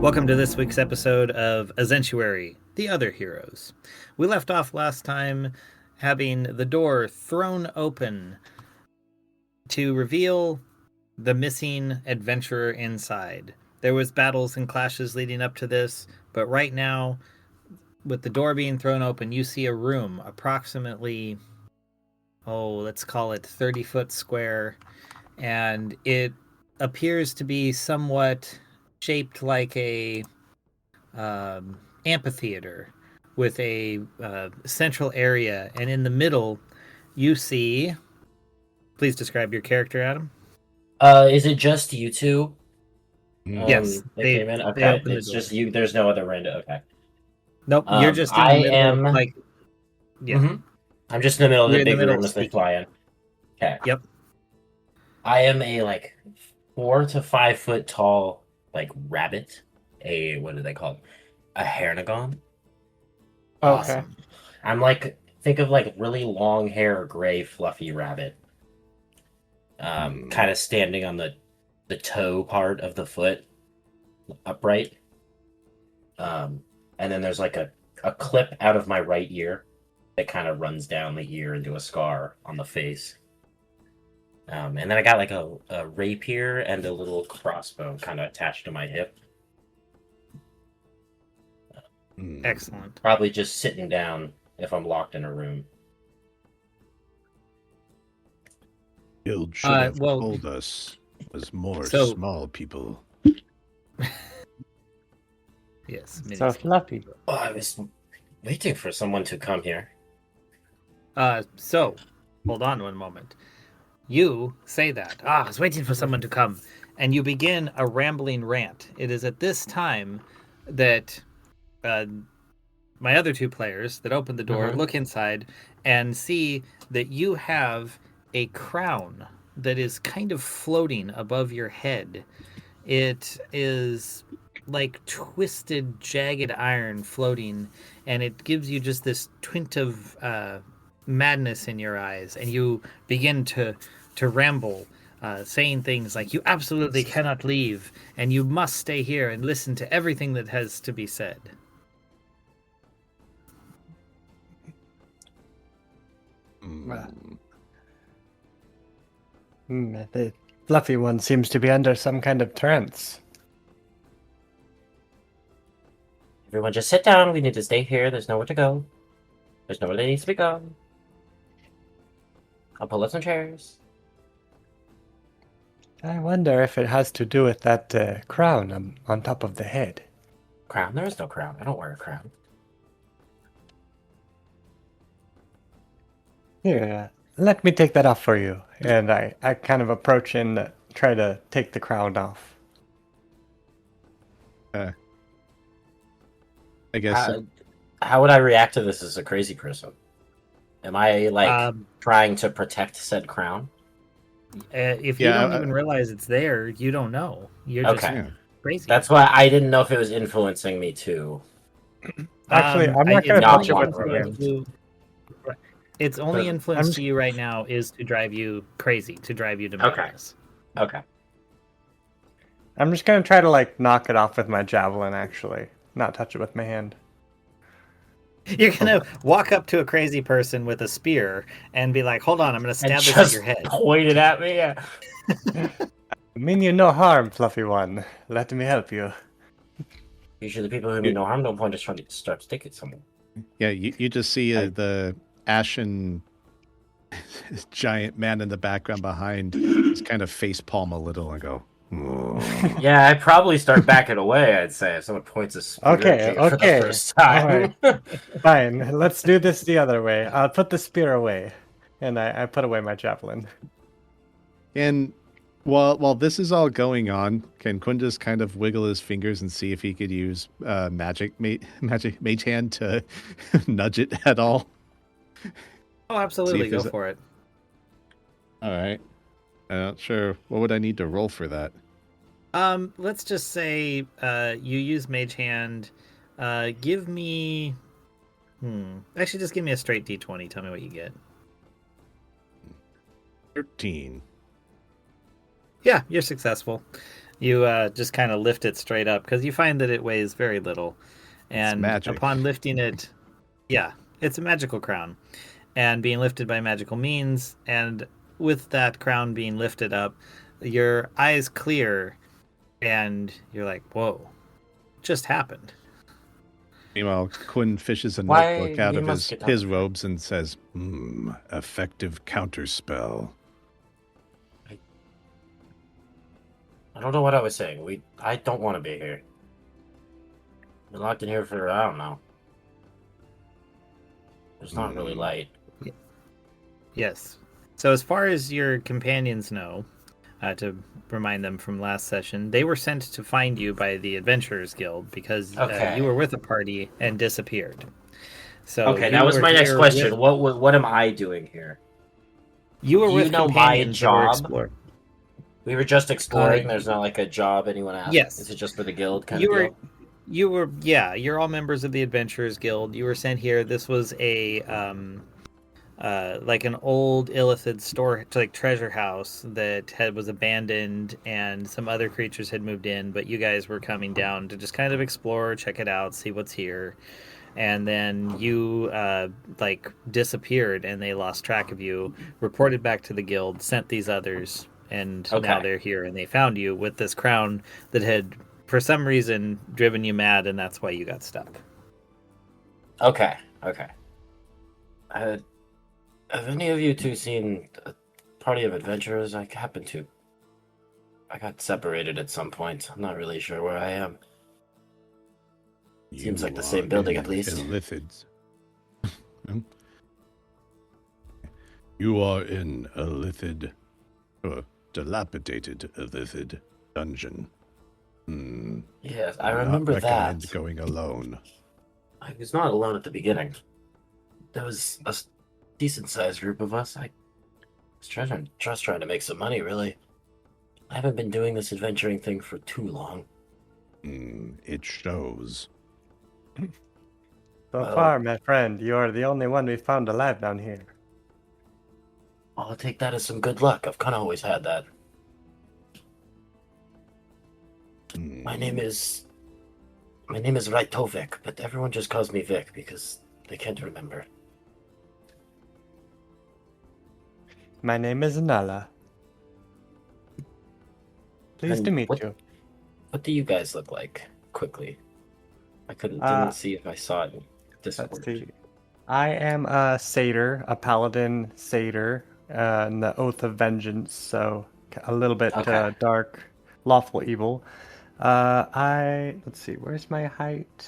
Welcome to this week's episode of Azentuary, The Other Heroes. We left off last time having the door thrown open to reveal the missing adventurer inside. There was battles and clashes leading up to this, but right now, with the door being thrown open, you see a room approximately, let's call it 30 foot square, and it appears to be somewhat shaped like a amphitheater with a central area, and in the middle you see, please describe your character, Adam. Is it just you two? Yes, that came in. Okay, it's just you. There's no other random. Okay. Nope, you're just in the middle. I'm just in the middle of You're the in the big middle room of as they speaking. fly in. Okay. Yep. I am a 4 to 5 foot tall rabbit. What do they call it? A hairnagon. Awesome. I'm think of really long hair, gray, fluffy rabbit. Kind of standing on the toe part of the foot, upright. And then there's a clip out of my right ear that kind of runs down the ear into a scar on the face. And then I got a rapier and a little crossbow kind of attached to my hip. Excellent. Probably just sitting down if I'm locked in a room. Guild should have told us was more small people. Yes. So fluffy. Oh, I was waiting for someone to come here. So, hold on one moment. You say that. I was waiting for someone to come. And you begin a rambling rant. It is at this time that my other two players that open the door look inside and see that you have a crown that is kind of floating above your head. It is like twisted, jagged iron floating, and it gives you just this twint of madness in your eyes, and you begin to ramble, saying things like, you absolutely cannot leave, and you must stay here and listen to everything that has to be said. The fluffy one seems to be under some kind of trance. Everyone just sit down. We need to stay here. There's nowhere to go. There's nowhere that needs to be gone. I'll pull up some chairs. I wonder if it has to do with that crown on top of the head. Crown? There is no crown. I don't wear a crown. Here, let me take that off for you. And I kind of approach and try to take the crown off. I guess. How would I react to this as a crazy person? Am I trying to protect said crown? If you don't even realize it's there, you don't know. You're just crazy. That's why I didn't know if it was influencing me too. Actually, I'm not going to touch it with my hand. Its only influence to you right now is to drive you crazy, to drive you to madness. Okay. I'm just going to try to knock it off with my javelin, actually. Not touch it with my hand. You're going to walk up to a crazy person with a spear and be like, hold on, I'm going to stab this at your head. Point it at me? Yeah. I mean you no harm, fluffy one. Let me help you. Usually the people who mean no harm don't point to trying to start sticking someone. Yeah, you just see the ashen giant man in the background behind just kind of face palm a little and go, Yeah, I'd probably start backing away, I'd say, if someone points a spear at you for the first time. All right. Fine, let's do this the other way. I'll put the spear away. And I put away my javelin. And while this is all going on, can Quinn just kind of wiggle his fingers and see if he could use magic mage hand to nudge it at all? Oh, absolutely. Go for it. All right. I'm not sure. What would I need to roll for that? Let's just say you use mage hand. Give me... Actually, just give me a straight D20. Tell me what you get. 13. Yeah, you're successful. You just kind of lift it straight up because you find that it weighs very little. It's And magic. upon lifting it, yeah, it's a magical crown. And being lifted by magical means, and with that crown being lifted up, your eyes clear, and you're like, whoa, just happened. Meanwhile, Quinn fishes a Why notebook out we of must get his up. robes and says, effective counterspell. I don't know what I was saying. I don't want to be here. Been locked in here for, I don't know. It's not really light. Yes. So, as far as your companions know, to remind them from last session, they were sent to find you by the Adventurers Guild because Okay. you were with a party and disappeared. So Okay, you that was were my next here question. with What am I doing here? you were Do you with know my companions that were job? exploring. We were just exploring. There's not like a job anyone asked. Yes, Is it just for the guild kind of you were. deal? You were, yeah. You're all members of the Adventurers Guild. You were sent here. This was a like an old Illithid store, like treasure house that was abandoned, and some other creatures had moved in. But you guys were coming down to just kind of explore, check it out, see what's here. And then you like disappeared, and they lost track of you. Reported back to the guild, sent these others, and now Okay. they're here, and they found you with this crown that had, for some reason, driven you mad, and that's why you got stuck. Okay. Okay. Have any of you two seen a Party of Adventurers? I happened to. I got separated at some point. I'm not really sure where I am. Seems like the same building, at least. Illithids. You are in a Illithid, dilapidated Illithid dungeon. Yes, I Do not remember recommend that. going alone. I was not alone at the beginning. There was a decent-sized group of us. I was just trying to make some money, really. I haven't been doing this adventuring thing for too long. It shows. So Well- far, my friend, you are the only one we've found alive down here. I'll take that as some good luck. I've kind of always had that. My name is Raitovik, but everyone just calls me Vic because they can't remember. My name is Nala. Pleased And to meet what- you. What do you guys look like? Quickly, I Uh, didn't see if I saw it in Discord. Let's see. I am a satyr, a paladin satyr, in the Oath of Vengeance, so a little bit Okay. dark, lawful evil. Let's see, where's my height?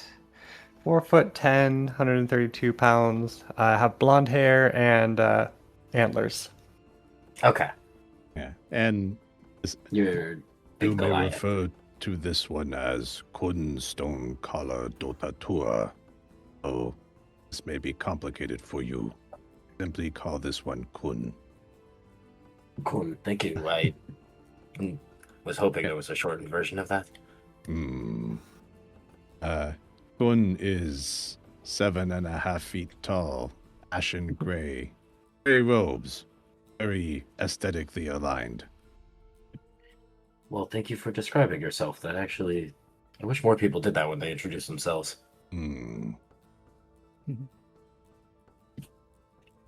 4'10", 132 pounds. I have blonde hair and antlers. Okay, Yeah. And you're you big may Goliath. refer to this one as Kun Stone Kala Dotatua. Oh, this may be complicated for you. Simply call this one Kun. Cool, thank you. I was hoping it was a shortened version of that. Kun is 7.5 feet tall, ashen gray, gray robes, very aesthetically aligned. Well, thank you for describing yourself. That actually, I wish more people did that when they introduce themselves.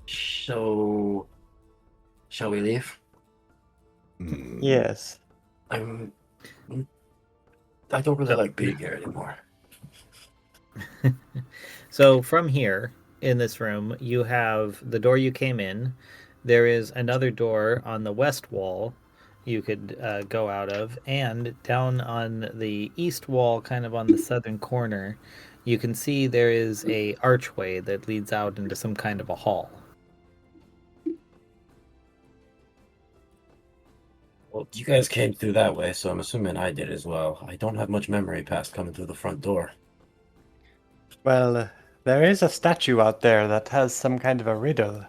So, shall we leave? Yes. I don't really like being here anymore. So from here in this room, you have the door you came in. There is another door on the west wall you could go out of, and down on the east wall, kind of on the southern corner, you can see there is a archway that leads out into some kind of a hall. Well, you guys came through that way, so I'm assuming I did as well. I don't have much memory past coming through the front door. Well, there is a statue out there that has some kind of a riddle.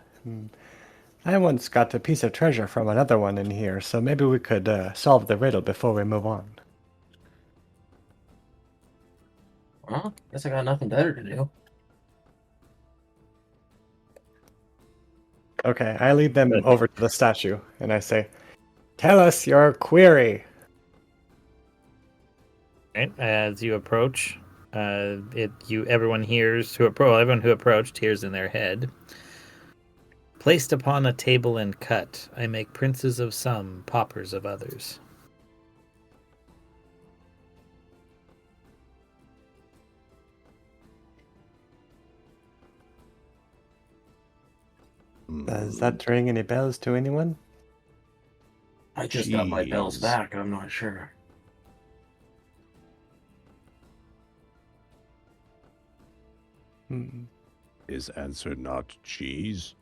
I once got a piece of treasure from another one in here, so maybe we could solve the riddle before we move on. Well, guess I got nothing better to do. Okay, I lead them over to the statue, and I say, "Tell us your query." Right? As you approach, everyone everyone who approached hears in their head. Placed upon a table and cut, I make princes of some, paupers of others. Does that ring any bells to anyone? I just got my bells Jeez. back. I'm not sure. Hmm. Is answer not cheese?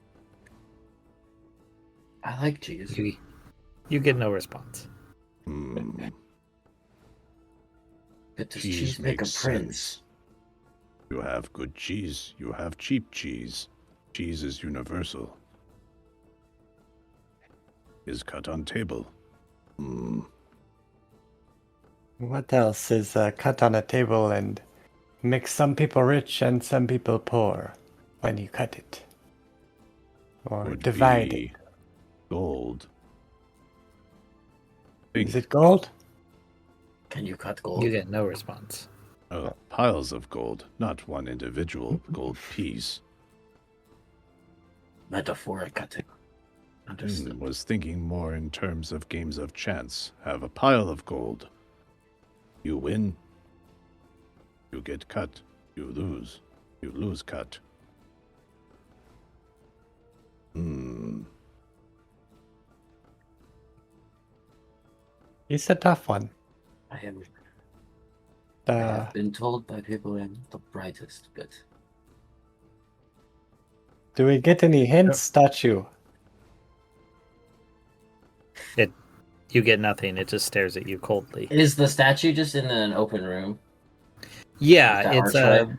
I like cheese. You get no response. Hmm. But does Cheese cheese make a makes prince? sense. You have good cheese. You have cheap cheese. Cheese is universal. Is cut on table. Hmm. What else is cut on a table and makes some people rich and some people poor when you cut it? Or Would divide it? be gold. Is it gold? Can you cut gold? You get no response. Piles of gold, not one individual gold piece. Metaphoric cutting. Understood. Was thinking more in terms of games of chance. Have a pile of gold. You win. You get cut. You lose. You lose cut. It's a tough one. I have Uh, been told by people I'm the brightest, but do we get any hints, statue? You get nothing. It just stares at you coldly. is the statue just in an open room? Yeah, That it's archway?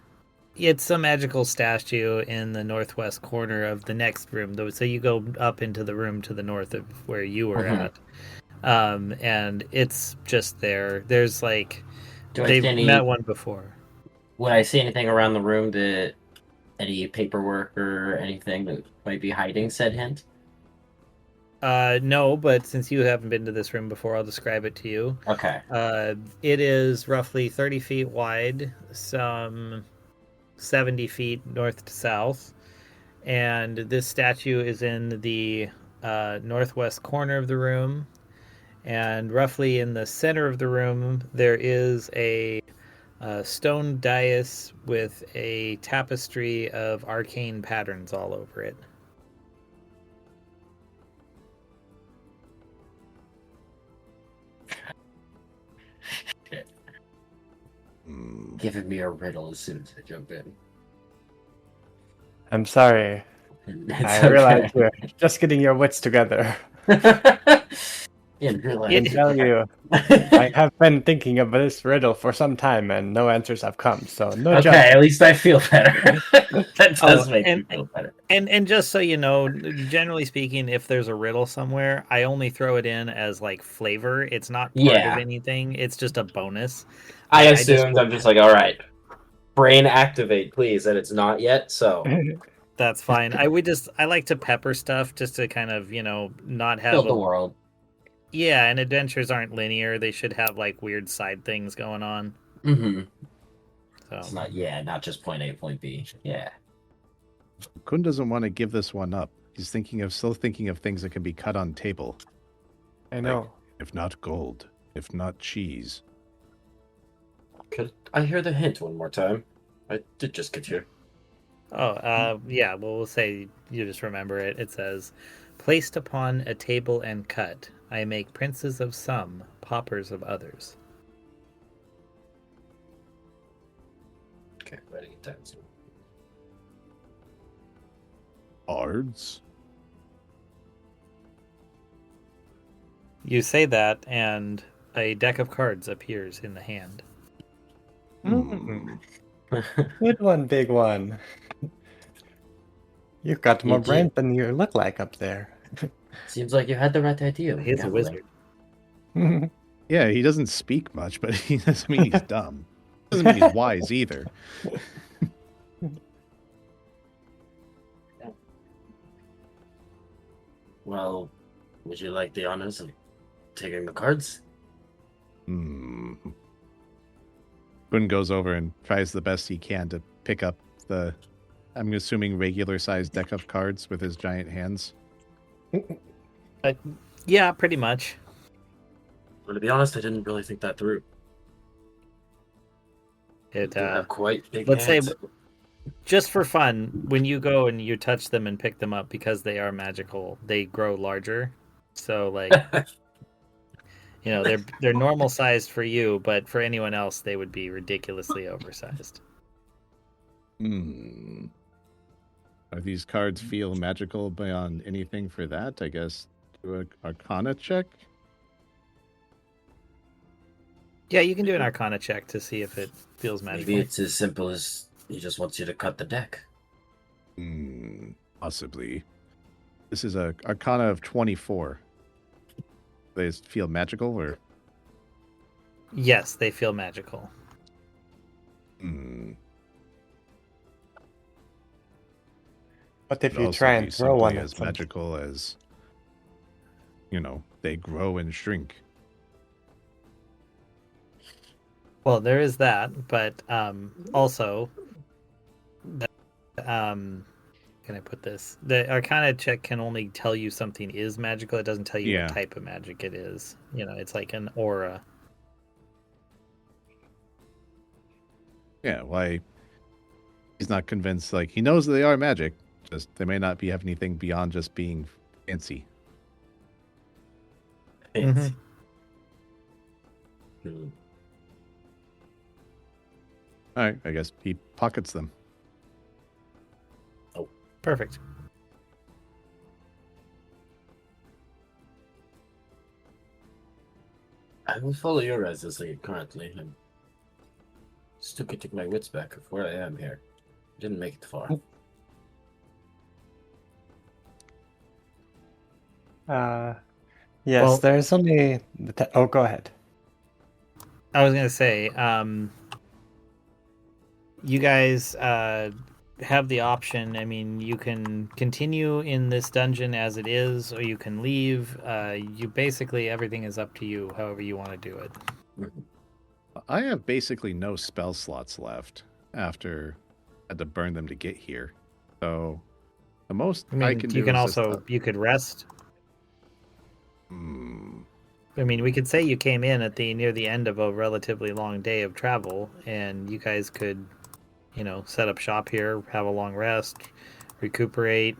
it's a magical statue in the northwest corner of the next room. So you go up into the room to the north of where you were Mhm. at, and it's just there. There's like Do I they've see met one before. Would I see anything around the room that any paperwork or anything that might be hiding said hint? No, but since you haven't been to this room before, I'll describe it to you. Okay. It is roughly 30 feet wide, some 70 feet north to south, and this statue is in the northwest corner of the room. And roughly in the center of the room, there is a stone dais with a tapestry of arcane patterns all over it. Giving me a riddle as soon as I jump in. I'm sorry. I realize you're just getting your wits together. Yeah, real I can tell you, I have been thinking of this riddle for some time and no answers have come, so no Okay, judgment. at least I feel better. That does make me and, feel better. and just so you know, generally speaking, if there's a riddle somewhere, I only throw it in as like flavor. It's not part Yeah. of anything. It's just a bonus. I I just- assumed I'm just like, all right, brain activate, please, and it's not yet. So That's fine. I like to pepper stuff just to kind of, not have build the world. Yeah, and adventures aren't linear. They should have like weird side things going on. Mm-hmm. So It's not not just point A, point B. Yeah. Kun doesn't want to give this one up. He's still thinking of things that can be cut on table. I know. If not gold, if not cheese. Could I hear the hint one more time? I did just get here. yeah, well, we'll say you just remember it. It says, placed upon a table and cut, I make princes of some, paupers of others. Okay, writing it down. Bards? You say that, and a deck of cards appears in the hand. Good one, big one. You've got more You did. brains than you look like up there. Seems like you had the right idea. He's a Gambling. wizard. Yeah, he doesn't speak much, but he doesn't mean he's dumb. Doesn't mean he's wise either. Well, would you like the honors of taking the cards? Quinn goes over and tries the best he can to pick up the, I'm assuming, regular-sized deck of cards with his giant hands. Yeah, pretty much. But to be honest, I didn't really think that through. It They have quite big let's say hands. just for fun, when you go and you touch them and pick them up, because they are magical, they grow larger. So like they're normal sized for you, but for anyone else they would be ridiculously oversized. Hmm. Are these cards feel magical beyond anything for that? I guess do a Arcana check. Yeah, you can do an Arcana check to see if it feels magical. Maybe it's as simple as he just wants you to cut the deck. Possibly. This is a Arcana of 24. They feel magical, or? Yes, they feel magical. What if Could you also try be and throw one simply at as something? magical as, they grow and shrink. Well, there is that, but also, can I put this? The Arcana check can only tell you something is magical. It doesn't tell you Yeah. what type of magic it is. It's like an aura. Yeah, why? He's not convinced. Like, he knows they are magic. Just they may not have anything beyond just being fancy. Mhm. All right, I guess he pockets them. Perfect. I will follow your as lead currently. I'm still getting my wits back of where I am here. Didn't make it far. Yes, Well- there's only. Oh, go ahead. I was gonna say, you guys have the option. I mean, you can continue in this dungeon as it is, or you can leave. You basically everything is up to you, however you want to do it. I have basically no spell slots left after I had to burn them to get here. So the most I mean, I can do you can is also just you could rest. Hmm. I mean, we could say you came in at near the end of a relatively long day of travel, and you guys could, set up shop here, have a long rest, recuperate.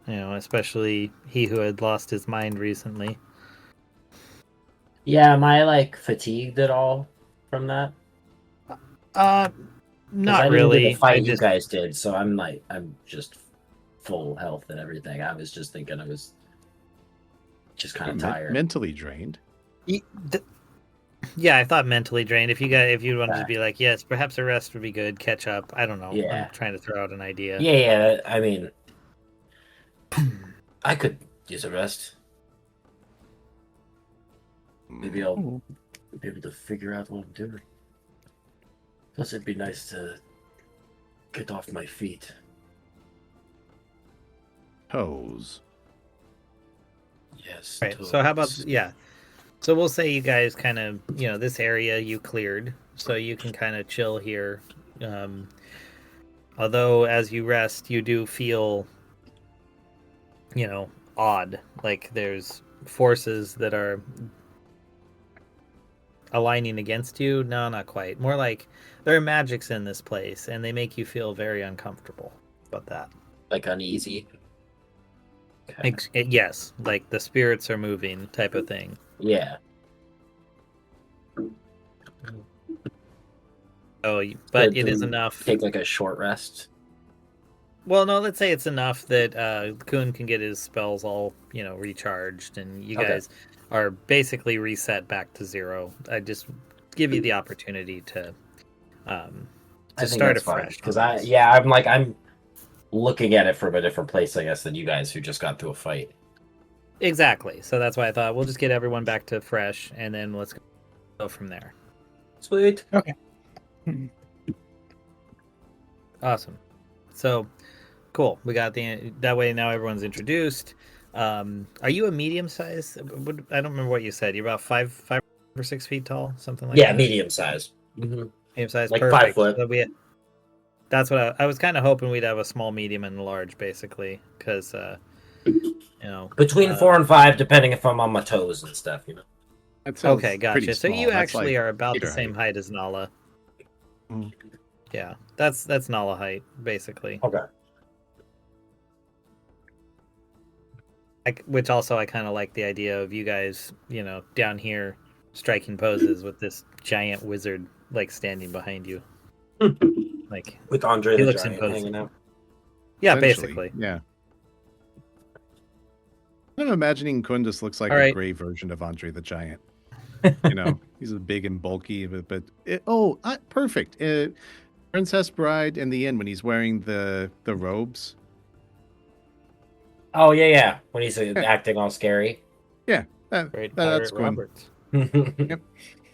Especially he who had lost his mind recently. Yeah, am I fatigued at all from that? Not I didn't do really. the fight I you just guys did, so I'm just full health and everything. I was just thinking I was just kind of tired. mentally drained. Yeah, I thought mentally drained. If you wanted to be like, yes, perhaps a rest would be good. Catch up. I don't know. Yeah. I'm trying to throw out an idea. Yeah. I mean, I could use a rest. Maybe I'll be able to figure out what I'm doing. Plus, it'd be nice to get off my feet. Toes. Yes. Right. So how about toes. So we'll say you guys kind of this area you cleared, so you can kind of chill here. Although as you rest, you do feel odd, like there's forces that are aligning against you. No, not quite. More like there are magics in this place, and they make you feel very uncomfortable about that. Like uneasy? Okay. Yes, like the spirits are moving type of thing. Yeah. Oh, but Good it is to enough. Take a short rest. Well, no, let's say it's enough that Kuhn can get his spells all, recharged, and you Okay. guys are basically reset back to 0. I just give you the opportunity to start afresh. Because I'm looking at it from a different place, I guess, than you guys who just got through a fight. Exactly. So that's why I thought we'll just get everyone back to fresh, and then let's go from there. Sweet. Okay. Awesome. So, cool. We got that way now everyone's introduced. Are you a medium size? I don't remember what you said. You're about 5 or 6 feet tall, something like that. Yeah, medium size. Mm-hmm. Medium size, Like perfect. 5 foot. So that's what I was kind of hoping we'd have a small, medium, and large, basically, because Between 4 and 5, depending if I'm on my toes and stuff. That sounds Okay, pretty gotcha. So small. you That's actually like are about the gator same height as Nala. Mm. Yeah, that's Nala height, basically. Okay. Which also I kind of like the idea of you guys, down here striking poses with this giant wizard like standing behind you. Like With Andre he the looks Giant imposing. hanging out. Yeah, Essentially, basically. Yeah. I'm imagining Kundus looks like All a right. gray version of Andre the Giant. He's a big and bulky, but perfect. Princess Bride in the end when he's wearing the robes. Oh, yeah. When he's acting all scary. Yeah, Great that's Pirate Quinn. Roberts. Yep.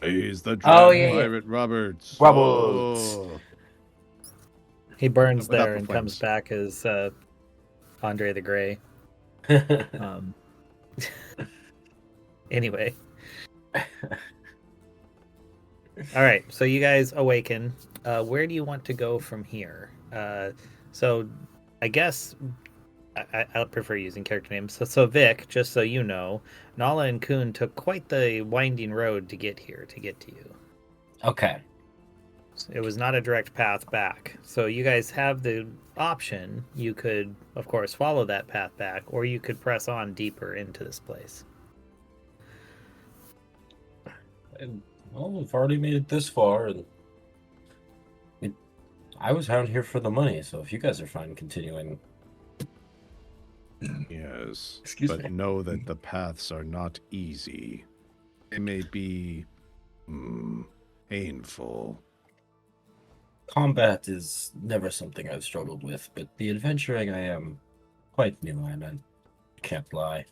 He's the Oh, Dread yeah. Pirate Roberts. Roberts. Oh. He burns Without there the and comes flames. back as Andre the Gray. Anyway. All right, so you guys awaken. Where do you want to go from here? So I guess I prefer using character names. So Vic, just so you know, Nala and Kuhn took quite the winding road to get here, to get to you. Okay. It was not a direct path back. So you guys have the option. You could, of course, follow that path back, or you could press on deeper into this place. Well, we've already made it this far, and I was down here for the money, so if you guys are fine continuing. Yes. Excuse but me. know that the paths are not easy. They may be painful. Combat is never something I've struggled with, but the adventuring I am quite new in, I can't lie.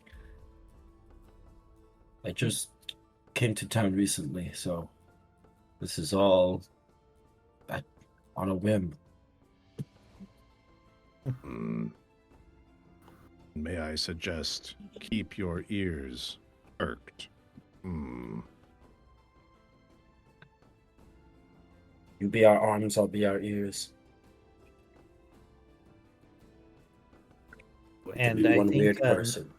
I just came to town recently, so this is all on a whim. May I suggest keep your ears perked? You be our arms, I'll be our ears. And be I one think weird person.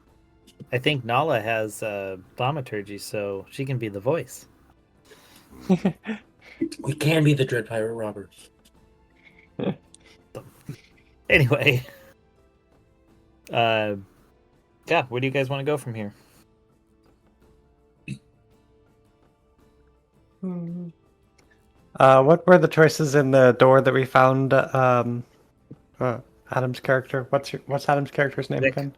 I think Nala has thaumaturgy, so she can be the voice. We can be the Dread Pirate Roberts. Anyway, yeah, where do you guys want to go from here? What were the choices in the door that we found? Adam's character. What's Adam's character's name Vic. again?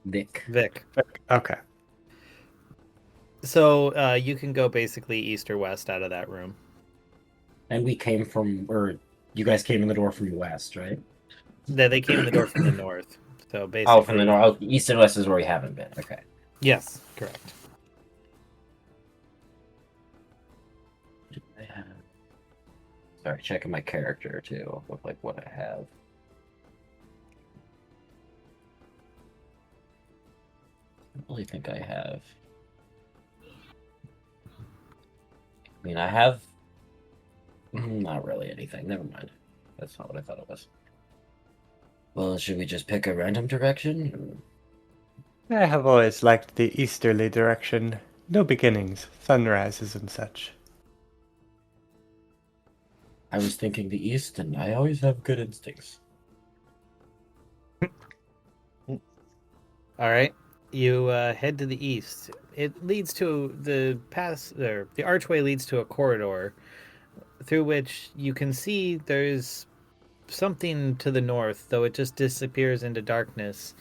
Vic. Okay. So you can go basically east or west out of that room. And we came from, or you guys came in the door from the west, right? They came in the door from the north. So basically, from the north. Oh, east and west is where we haven't been. Okay. Yes, correct. Sorry, checking my character too. Look like what I have. I don't really think I have. I mean, I have not really anything. Never mind. That's not what I thought it was. Well, should we just pick a random direction? I have always liked the easterly direction. No beginnings, sunrises and such. I was thinking the east, and I always have good instincts. All right, you head to the east. It leads to the pass, or the archway leads to a corridor through which you can see there's something to the north, though it just disappears into darkness.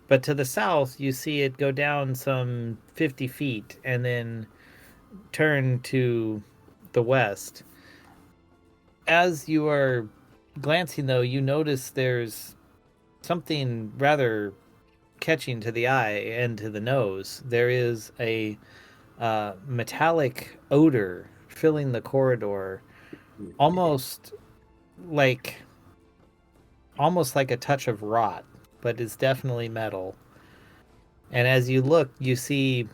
But to the south, you see it go down some 50 feet and then turn to the west. As you are glancing, though, you notice there's something rather catching to the eye and to the nose. There is a metallic odor filling the corridor, almost like a touch of rot, but it's definitely metal. And as you look, you see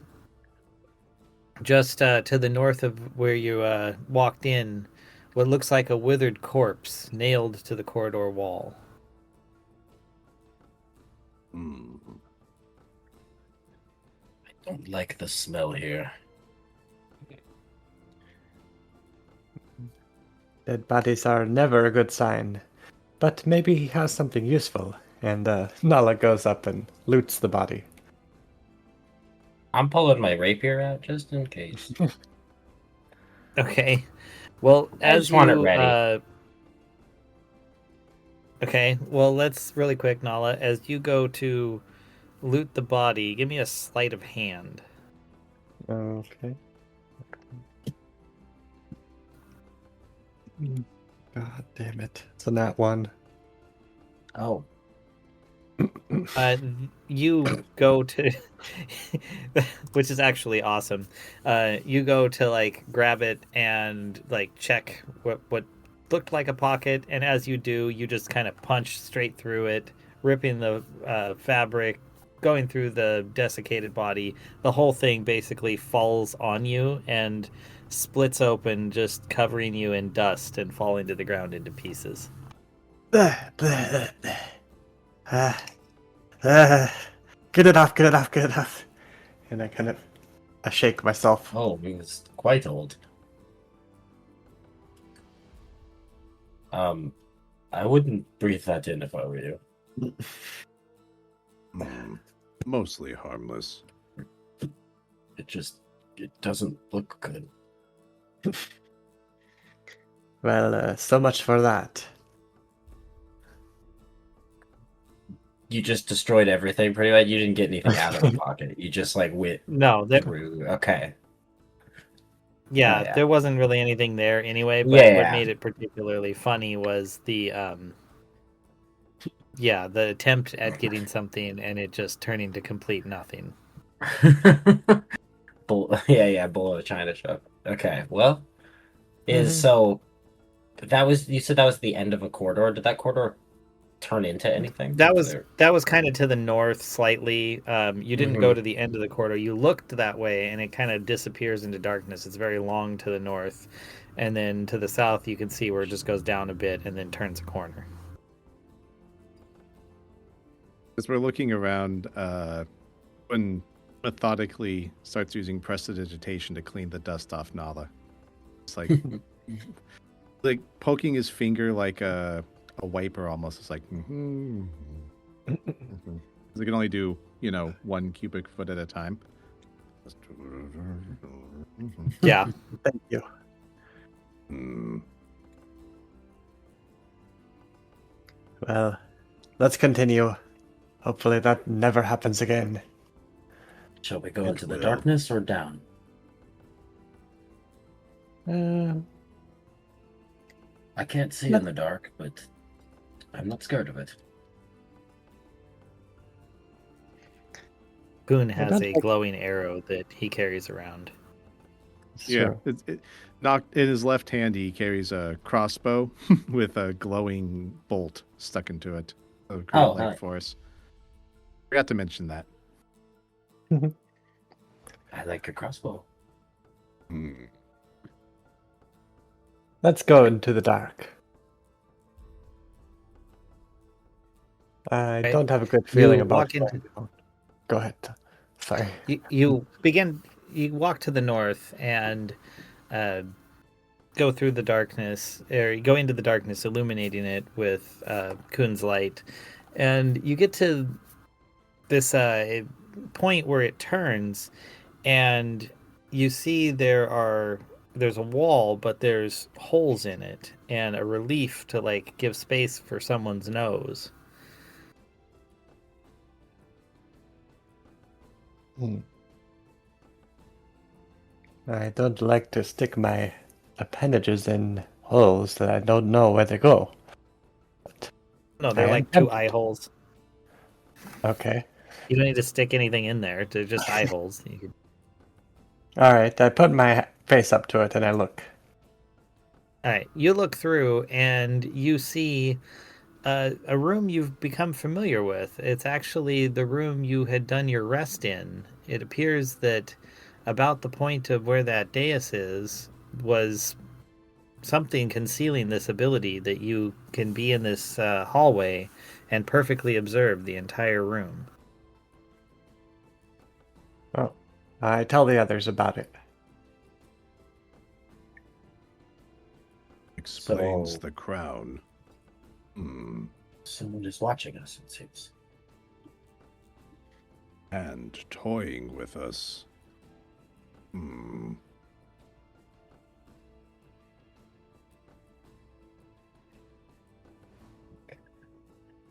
just to the north of where you walked in, what looks like a withered corpse nailed to the corridor wall. Hmm. I don't like the smell here. Dead bodies are never a good sign. But maybe he has something useful. And Nala goes up and loots the body. I'm pulling my rapier out just in case. Okay. Well, I as just want it you ready. okay, well, let's really quick, Nala, as you go to loot the body, give me a sleight of hand. Okay. God damn it. It's a nat one. Oh, You go to, which is actually awesome. You go to like grab it and like check what looked like a pocket, and as you do, you just kind of punch straight through it, ripping the fabric, going through the desiccated body. The whole thing basically falls on you and splits open, just covering you in dust and falling to the ground into pieces. Ah, ah, get it off, get it off, get it off. And I shake myself. oh, he was quite old. I wouldn't breathe that in if I were you. Mostly harmless. It doesn't look good. Well, so much for that. You just destroyed everything pretty much. You didn't get anything out of the pocket. You just like went No, through. Okay. yeah, Yeah. there wasn't really anything there anyway, but what Yeah. made it particularly funny was the the attempt at getting something and it just turning to complete nothing. Below the China shop. Okay. Well, so that was you said that was the end of a corridor. Did that corridor turn into anything? That was kind of to the north slightly. You didn't go to the end of the corridor. You looked that way and it kind of disappears into darkness. It's very long to the north. And then to the south you can see where it just goes down a bit and then turns a corner. As we're looking around, when methodically starts using prestidigitation to clean the dust off Nala. It's like like poking his finger like a wiper almost. It's like They can only do, 1 cubic foot at a time. Yeah. Thank you. Well, let's continue. Hopefully that never happens again. Shall we go into the darkness or down? I can't see in the dark, but I'm not scared of it. Boone has a glowing arrow that he carries around. Yeah, knocked in his left hand. He carries a crossbow with a glowing bolt stuck into it. A great light force. Forgot to mention that. I like a crossbow. Let's go into the dark. I don't have a good feeling about it. Go ahead. Sorry. You walk to the north and go through the darkness, or you go into the darkness, illuminating it with Kuhn's light. And you get to this point where it turns, and you see there's a wall, but there's holes in it, and a relief to like give space for someone's nose. I don't like to stick my appendages in holes that I don't know where they go. No, they're like 2 eye holes. Okay. You don't need to stick anything in there. They're just eye holes. All right. I put my face up to it and I look. All right. You look through and you see a room you've become familiar with. It's actually the room you had done your rest in. It appears that about the point of where that dais is was something concealing this ability that you can be in this hallway and perfectly observe the entire room. Oh, I tell the others about it. Explains So- the crown. Someone is watching us, it seems. And toying with us.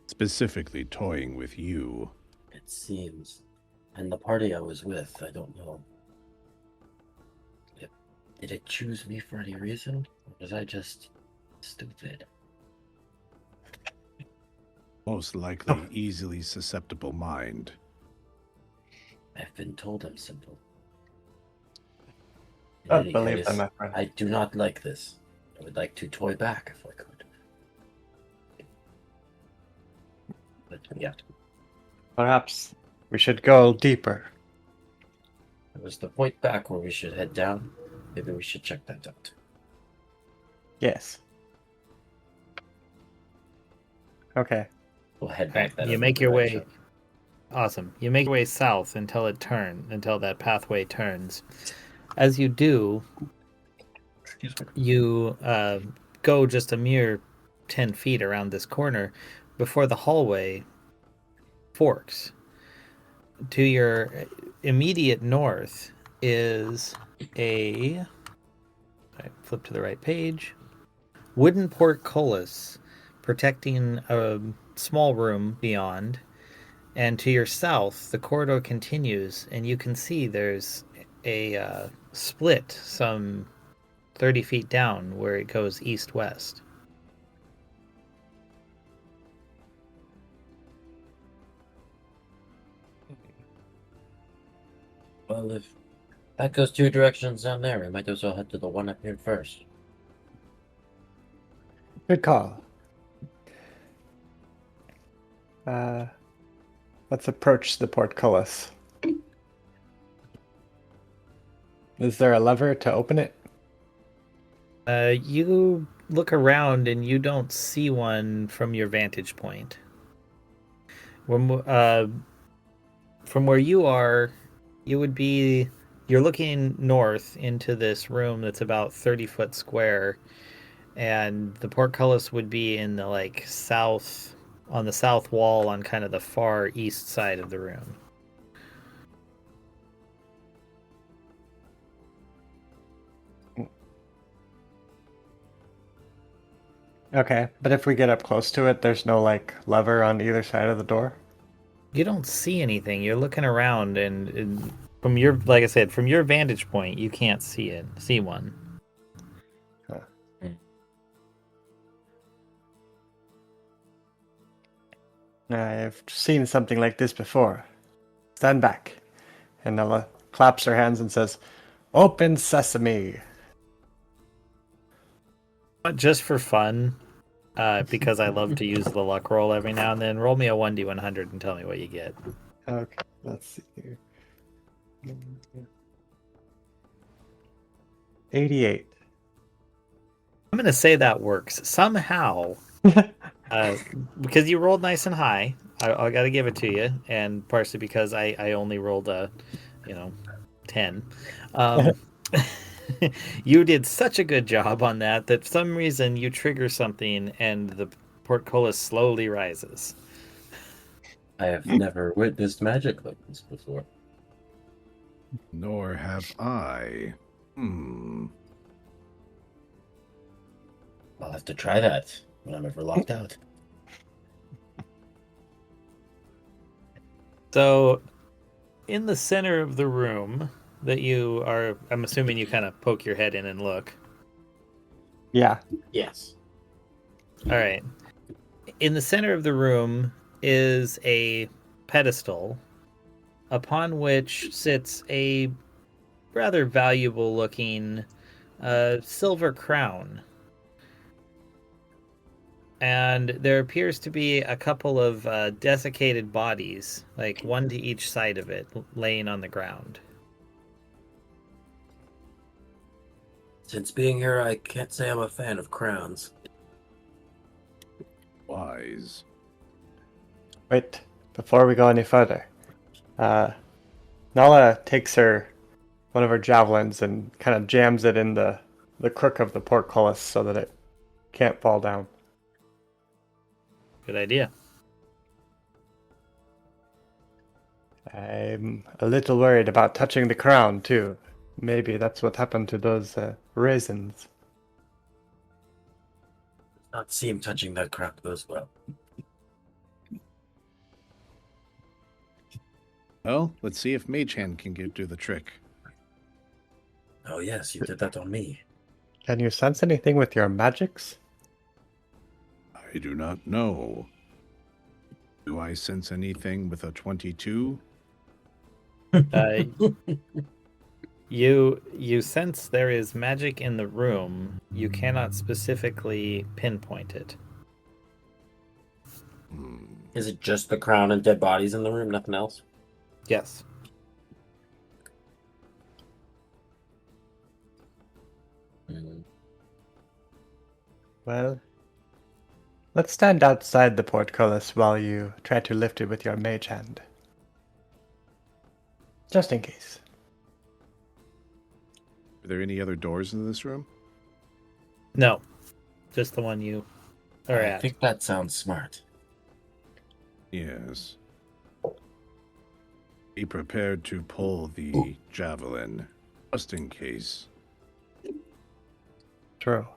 Specifically toying with you. It seems. And the party I was with, I don't know. Did it choose me for any reason? Or was I just stupid? Most likely easily susceptible mind. I've been told I'm simple. In Don't any believe case, them, my friend. I do not like this. I would like to toy back if I could. But yeah, Perhaps we should go deeper. it was the point back where we should head down. Maybe we should check that out. Yes. Okay. We'll head Right, back that you other make your way. direction. Awesome. You make your way south until that pathway turns. As you do, Excuse me. you go just a mere 10 feet around this corner before the hallway forks. To your immediate north is I flip to the right page. Wooden portcullis protecting a small room beyond. And to your south, the corridor continues, and you can see there's a split some 30 feet down where it goes east-west. Well, if that goes two directions down there, we might as well head to the one up here first. Good call. Let's approach the portcullis. Is there a lever to open it? You look around and you don't see one from your vantage point. From where you are, you're looking north into this room that's about 30 foot square, and the portcullis would be in the on the south wall on kind of the far east side of the room. Okay, but if we get up close to it, there's no lever on either side of the door. You don't see anything. You're looking around, and from your, like I said, from your vantage point, you can't see one. I've seen something like this before. Stand back. And Ella claps her hands and says, "Open sesame." But just for fun, because I love to use the luck roll every now and then, roll me a 1d100 and tell me what you get. Okay, let's see here. 88. I'm going to say that works. Somehow, because you rolled nice and high, I got to give it to you, and partially because I only rolled a 10. You did such a good job on that for some reason you trigger something and the portcullis slowly rises. I have never witnessed magic like this before. Nor have I. I'll have to try that when I'm ever locked out. So, in the center of the room that you are, I'm assuming you kind of poke your head in and look. Yeah. Yes. All right. In the center of the room is a pedestal upon which sits a rather valuable looking silver crown. And there appears to be a couple of desiccated bodies, like one to each side of it, laying on the ground. Is Since being here, I can't say I'm a fan of crowns. Wise. Wait, before we go any further, Nala takes one of her javelins and kind of jams it in the crook of the portcullis so that it can't fall down. Good idea. I'm a little worried about touching the crown too. Maybe that's what happened to those raisins. Not seem touching that crown goes well. Well, let's see if Mage Hand can do the trick. Oh yes, you did that on me. Can you sense anything with your magics? I do not know. Do I sense anything with a 22? You sense there is magic in the room. You cannot specifically pinpoint it. Is it just the crown and dead bodies in the room, nothing else? Yes. Well, let's stand outside the portcullis while you try to lift it with your mage hand. Just in case. Are there any other doors in this room? No. Just the one you are I at. think that sounds smart. Yes. Be prepared to pull the javelin, just in case. True.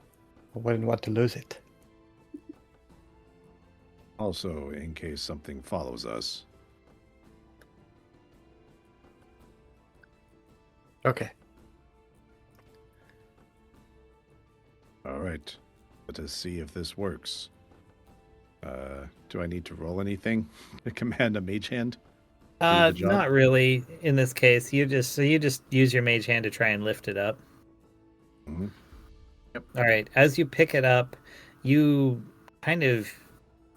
I wouldn't want to lose it. Also, in case something follows us. Okay. All right. Let us see if this works. Do I need to roll anything to command a mage hand? Do the job? Not really. In this case, you just use your mage hand to try and lift it up. Mhm. Yep. All right. As you pick it up, you kind of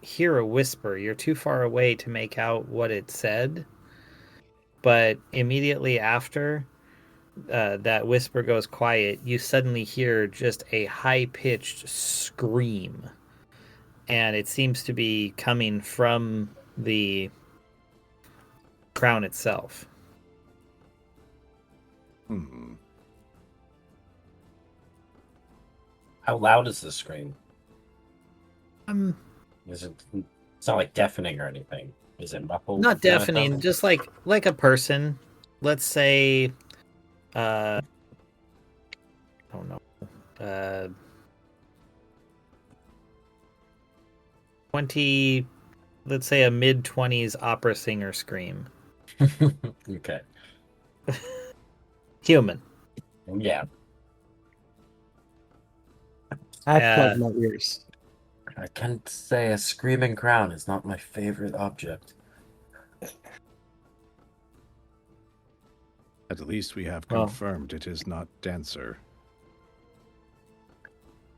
hear a whisper. You're too far away to make out what it said, but immediately after that whisper goes quiet, you suddenly hear just a high-pitched scream, and it seems to be coming from the crown itself. Hmm. How loud is the scream? Is it? It's not like deafening or anything. Is it muffled? Not deafening, just like a person. Let's say, I don't know, 20. Let's say a mid-20s opera singer scream. Okay. Human. Yeah. I'd plug my ears. I can't say a screaming crown is not my favorite object. At least we have Well. confirmed it is not Dancer.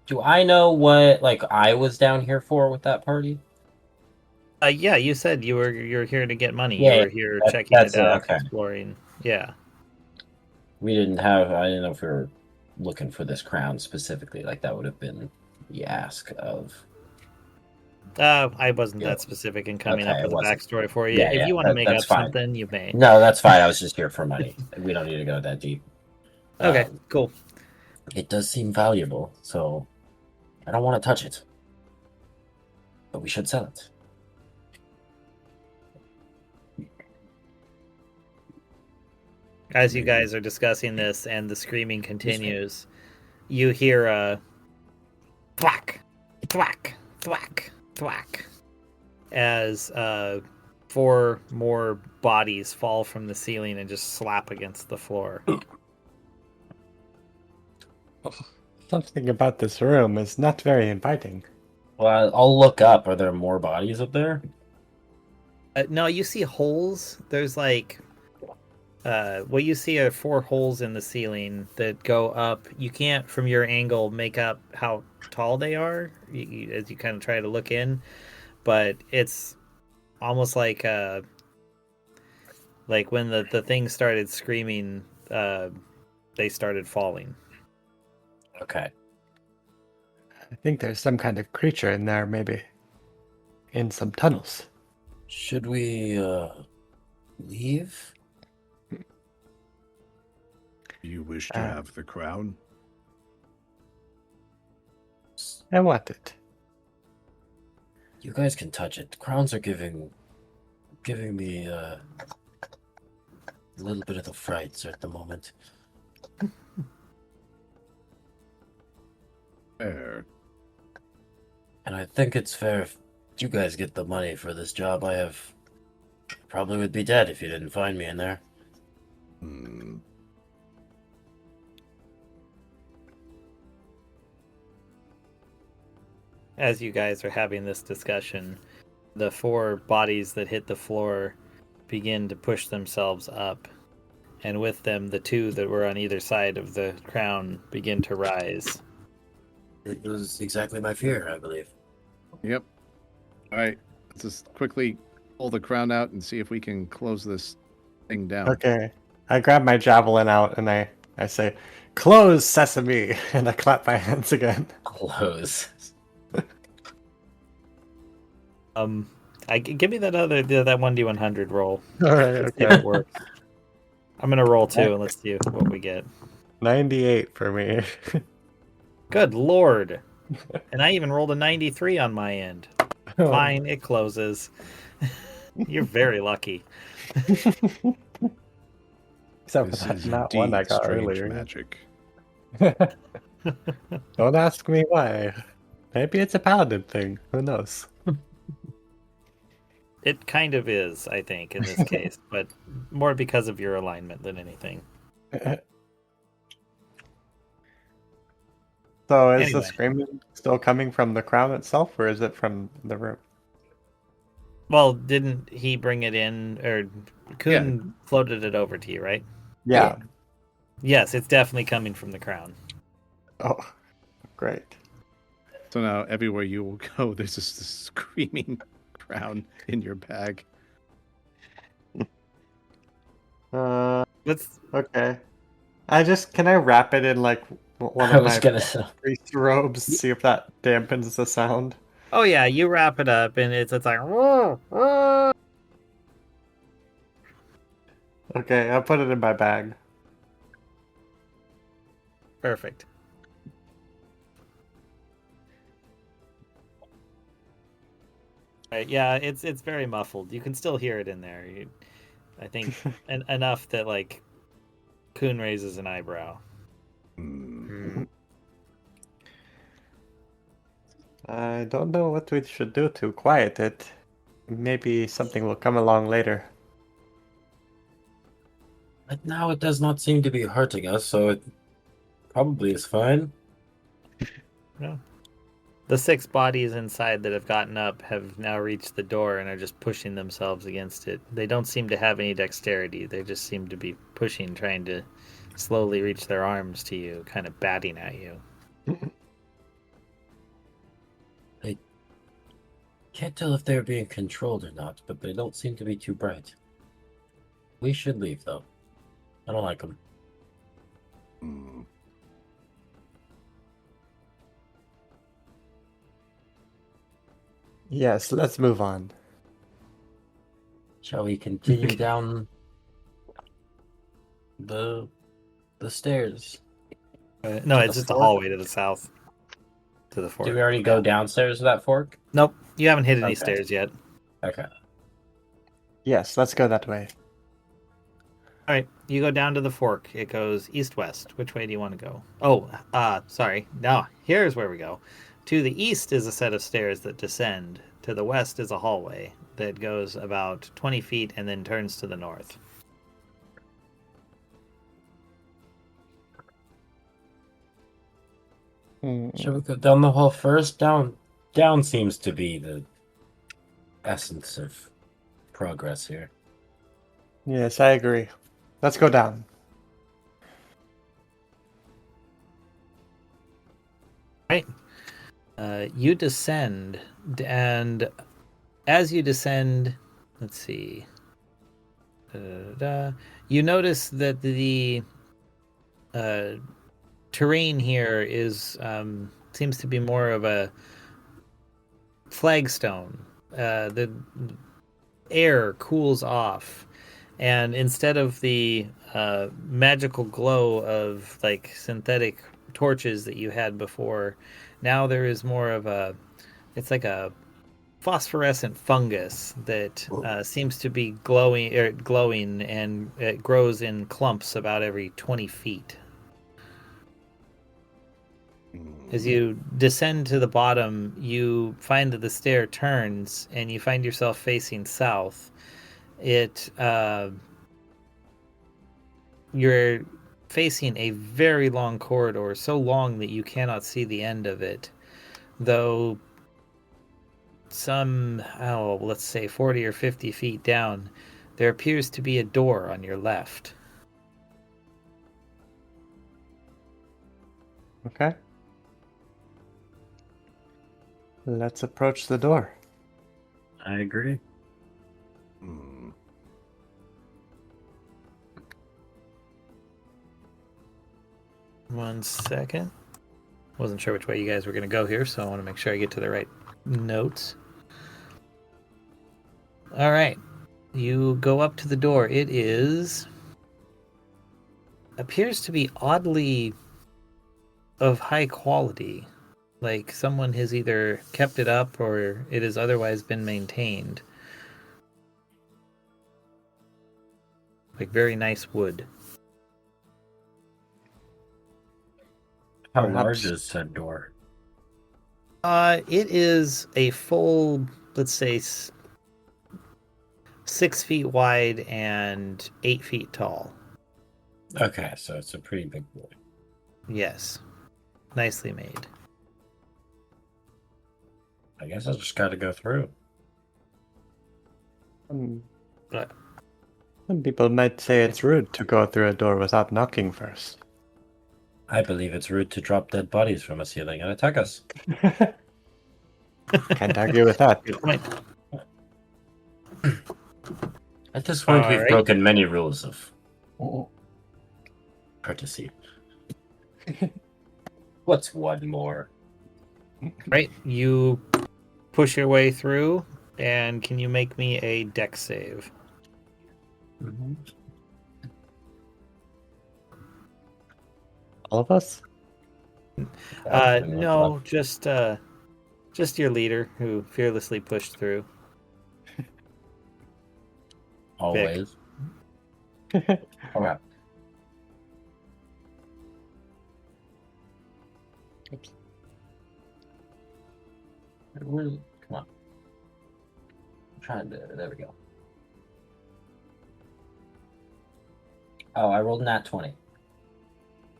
Do I know what I was down here for with that party? Yeah, you said you're here to get money. Yeah, you were here checking that's it out, okay. exploring. Yeah. I didn't know if we were looking for this crown specifically. Like that would have been the ask of. I wasn't Yeah. that specific in coming Okay, up with it a wasn't. backstory for you. Yeah, If yeah, you want to make up that's fine. something, you may. No, that's fine. I was just here for money. We don't need to go that deep. Okay, cool. It does seem valuable, so I don't want to touch it. But we should sell it. As you guys are discussing this and the screaming continues, you hear a thwack, thwack, thwack, thwack as 4 more bodies fall from the ceiling and just slap against the floor. Something about this room is not very inviting. Well, I'll look up. Are there more bodies up there? No, you see holes. There's what you see are 4 holes in the ceiling that go up. You can't, from your angle, make up how tall they are as you kind of try to look in, but it's almost like when the thing started screaming, they started falling. Okay. I think there's some kind of creature in there, maybe. In some tunnels. Should we leave? You wish to have the crown? I want it. You guys can touch it. Crowns are giving me a little bit of the frights at the moment. Fair. And I think it's fair if you guys get the money for this job. Probably would be dead if you didn't find me in there. Hmm. As you guys are having this discussion, the 4 bodies that hit the floor begin to push themselves up, and with them, the 2 that were on either side of the crown begin to rise. It was exactly my fear, I believe. Yep. All right. Let's just quickly pull the crown out and see if we can close this thing down. Okay. I grab my javelin out and I say, "Close, sesame!" And I clap my hands again. Close. Give me that 1d100 roll. All right, Let's see if okay. it works. I'm gonna roll 2 and let's see what we get. 98 for me. Good lord! And I even rolled a 93 on my end. Fine, it closes. You're very lucky. Except This for is that one I indeed got strange earlier. magic. Don't ask me why. Maybe it's a paladin thing. Who knows? It kind of is, I think, in this case, but more because of your alignment than anything. So is Anyway. the screaming still coming from the crown itself, or is it from the room? Well, didn't he bring it in, or Kuhn floated it over to you, right? Yeah. Yes, it's definitely coming from the crown. Oh, great. So now everywhere you will go, there's just this screaming crown in your bag. Let's. Okay. Can I wrap it in like one I of was my gonna say. priest robes, see if that dampens the sound? Oh yeah, you wrap it up, and it's like. Okay, I'll put it in my bag. Perfect. Right, yeah, it's very muffled. You can still hear it in there. I think enough that like Kuhn raises an eyebrow. Hmm. I don't know what we should do to quiet it. Maybe something will come along later. But now it does not seem to be hurting us, so it probably is fine. Yeah. The 6 bodies inside that have gotten up have now reached the door and are just pushing themselves against it. They don't seem to have any dexterity. They just seem to be pushing, trying to slowly reach their arms to you, kind of batting at you. I can't tell if they're being controlled or not, but they don't seem to be too bright. We should leave, though. I don't like them. Hmm. Yes, let's move on. Shall we continue down the stairs? No, it's just a hallway to the south. To the fork. Did we already go downstairs to that fork? Nope, you haven't hit any Okay. stairs yet. Okay. Yes, let's go that way. All right, you go down to the fork. It goes east-west. Which way do you want to go? Oh, sorry. Now, here's where we go. To the east is a set of stairs that descend. To the west is a hallway that goes about 20 feet and then turns to the north. Shall we go down the hall first? Down seems to be the essence of progress here. Yes, I agree. Let's go down. Right. You descend, and as you descend, let's see. You notice that the terrain here is seems to be more of a flagstone. The air cools off, and instead of the magical glow of like synthetic torches that you had before, now there is more of a, it's like a phosphorescent fungus that seems to be glowing, and it grows in clumps about every 20 feet. As you descend to the bottom, you find that the stair turns and you find yourself facing south. You're facing a very long corridor, so long that you cannot see the end of it, though let's say 40 or 50 feet down, there appears to be a door on your left. Okay. Let's approach the door. I agree. Hmm. One second. Wasn't sure which way you guys were going to go here, so I want to make sure I get to the right notes. All right. You go up to the door. It appears to be oddly of high quality. Like someone has either kept it up or it has otherwise been maintained. Like very nice wood. How Perhaps- large is said door? It is a full, let's say, 6 feet wide and 8 feet tall. Okay, so it's a pretty big boy. Yes. Nicely made. I guess I just got to go through. But Some people might say it's rude to go through a door without knocking first. I believe it's rude to drop dead bodies from a ceiling and attack us. Can't argue with that. good point. At this point, we've Alright. broken many rules of courtesy. What's one more? Right, you push your way through, and can you make me a dex save? All of us? No, just your leader who fearlessly pushed through. Always. Okay. Oops. Come on. I'm trying to. There we go. Oh, I rolled nat 20.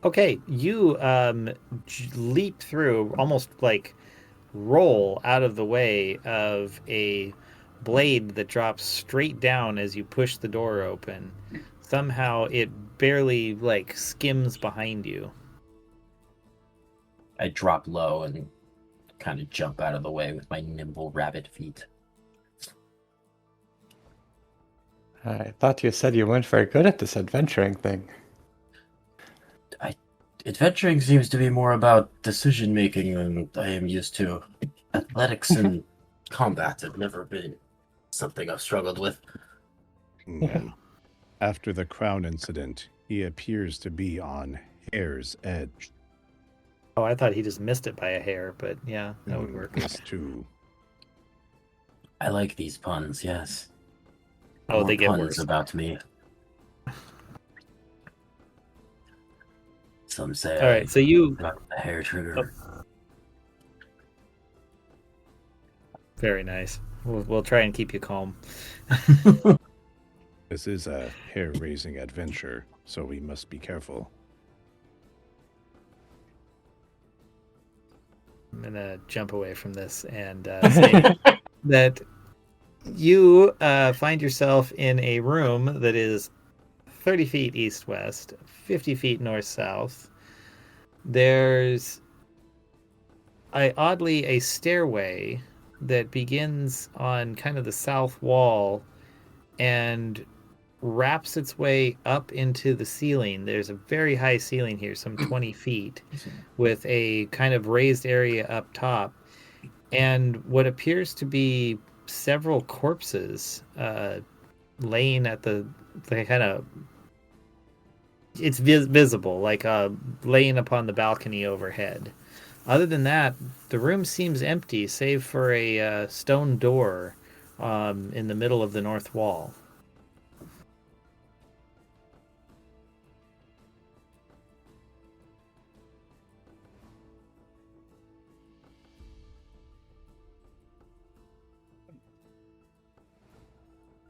Okay, you leap through, almost like roll out of the way of a blade that drops straight down as you push the door open. Somehow it barely like skims behind you. I drop low and kind of jump out of the way with my nimble rabbit feet. I thought you said you weren't very good at this adventuring thing. Adventuring seems to be more about decision making than I am used to. Athletics and combat have never been something I've struggled with. Hmm. After the crown incident, he appears to be on hair's edge. Oh, I thought he just missed it by a hair, but yeah, that would work. This too. I like these puns, yes. Oh, More they get puns worse. about me. Some say All right, so you got the hair trigger. very nice. We'll try and keep you calm. This is a hair-raising adventure, so we must be careful. I'm gonna jump away from this and say that you find yourself in a room that is 30 feet east-west, 50 feet north-south. There's oddly a stairway that begins on kind of the south wall and wraps its way up into the ceiling. There's a very high ceiling here, some 20 feet, with a kind of raised area up top, and what appears to be several corpses laying at the kind of it's visible, like laying upon the balcony overhead. Other than that, the room seems empty, save for a stone door in the middle of the north wall.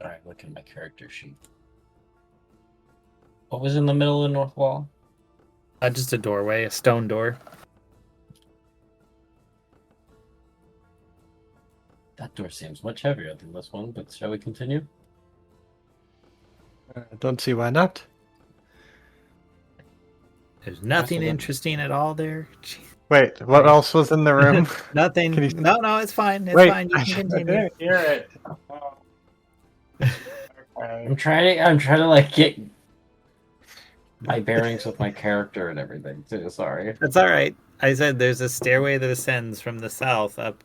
All right, look at my character sheet. What was in the middle of the north wall? Just a doorway, a stone door. That door seems much heavier than this one, but shall we continue? I don't see why not. There's nothing Absolutely. interesting at all there. Wait, what else was in the room? Nothing. Can you- No, it's fine. It's Wait, fine. You I can continue. didn't hear it. Okay. I'm trying to like get my bearings with my character and everything too. Sorry. That's all right. I said there's a stairway that ascends from the south up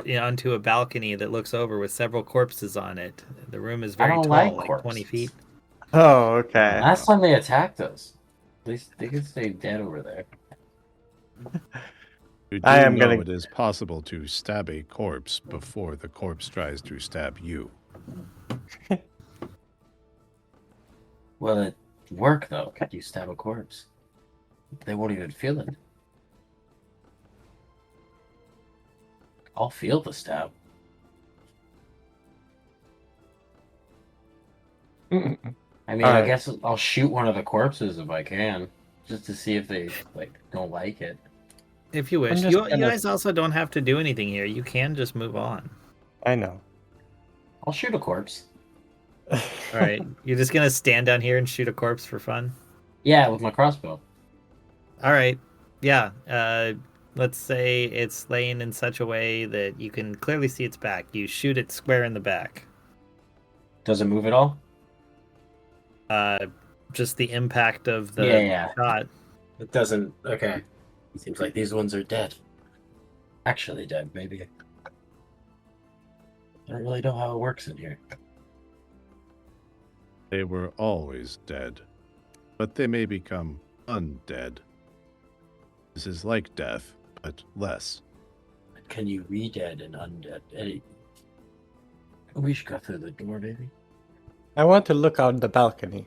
onto a balcony that looks over with several corpses on it. The room is very don't tall, like like corpses. 20 feet. Oh, okay. Last time they attacked us, at least they could stay dead over there. You do I am know gonna- it is possible to stab a corpse before the corpse tries to stab you. Well, it work though. Could you stab a corpse? They won't even feel it. I'll feel the stab. Mm-mm. I mean, Alright. I guess I'll shoot one of the corpses if I can, just to see if they like don't like it. If you wish. just You gonna- guys also don't have to do anything here. You can just move on. I know. I'll shoot a corpse. All right. You're just going to stand down here and shoot a corpse for fun? Yeah, with my crossbow. All right. Yeah. Let's say it's laying in such a way that you can clearly see its back. You shoot it square in the back. Does it move at all? Just the impact of the Yeah. shot. It doesn't. Okay. It seems like these ones are dead. Actually dead, maybe. I don't really know how it works in here. They were always dead, but they may become undead. This is like death, but less. Can you re-dead and undead? Any... We should go through the door, maybe. I want to look out the balcony.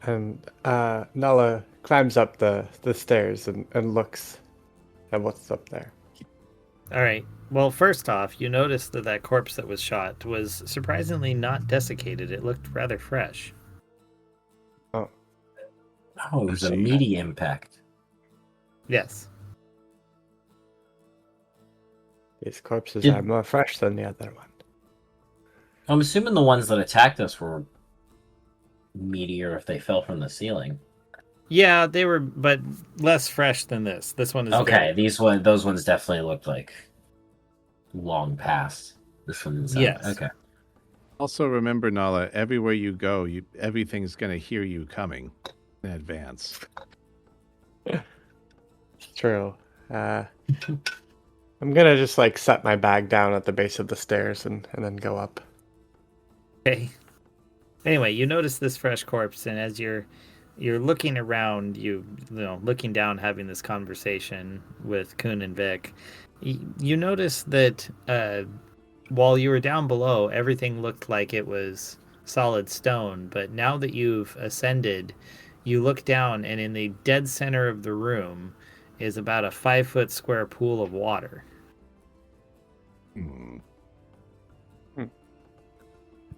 And Nala climbs up the stairs and looks at what's up there. All right. Well, first off, you noticed that that corpse that was shot was surprisingly not desiccated. It looked rather fresh. Oh, it was a see. meaty impact. Yes. These corpses Did- are more fresh than the other one. I'm assuming the ones that attacked us were meatier if they fell from the ceiling. Yeah, they were, but less fresh than this. This one is Okay, those ones definitely looked like long past. This one, Yes. Okay. Also, remember, Nala, everywhere you go, everything's going to hear you coming in advance. It's true. I'm gonna just like set my bag down at the base of the stairs and then go up. Okay. Anyway, you notice this fresh corpse, and as you're looking around, looking down, having this conversation with Kuhn and Vic, you notice that while you were down below, everything looked like it was solid stone. But now that you've ascended, you look down, and in the dead center of the room is about a 5-foot square pool of water. Hmm.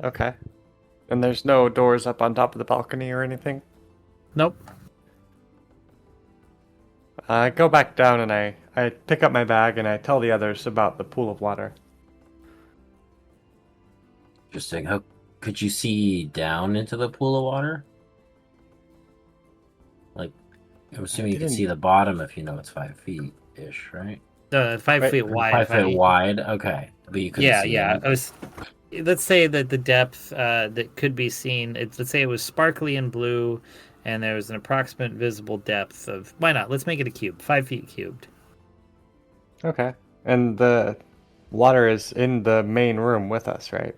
Okay. And there's no doors up on top of the balcony or anything? Nope. I go back down and I pick up my bag and I tell the others about the pool of water. Interesting. How could you see down into the pool of water? Like, I'm assuming you can didn't- see the bottom if you know it's 5 feet ish, right? 5 Right, feet wide. 5 if I- feet wide. Okay, but you could. Yeah, yeah. let's say that the depth that could be seen, let's say it was sparkly and blue, and there was an approximate visible depth of, why not? Let's make it a cube, 5 feet cubed. Okay. And the water is in the main room with us, right?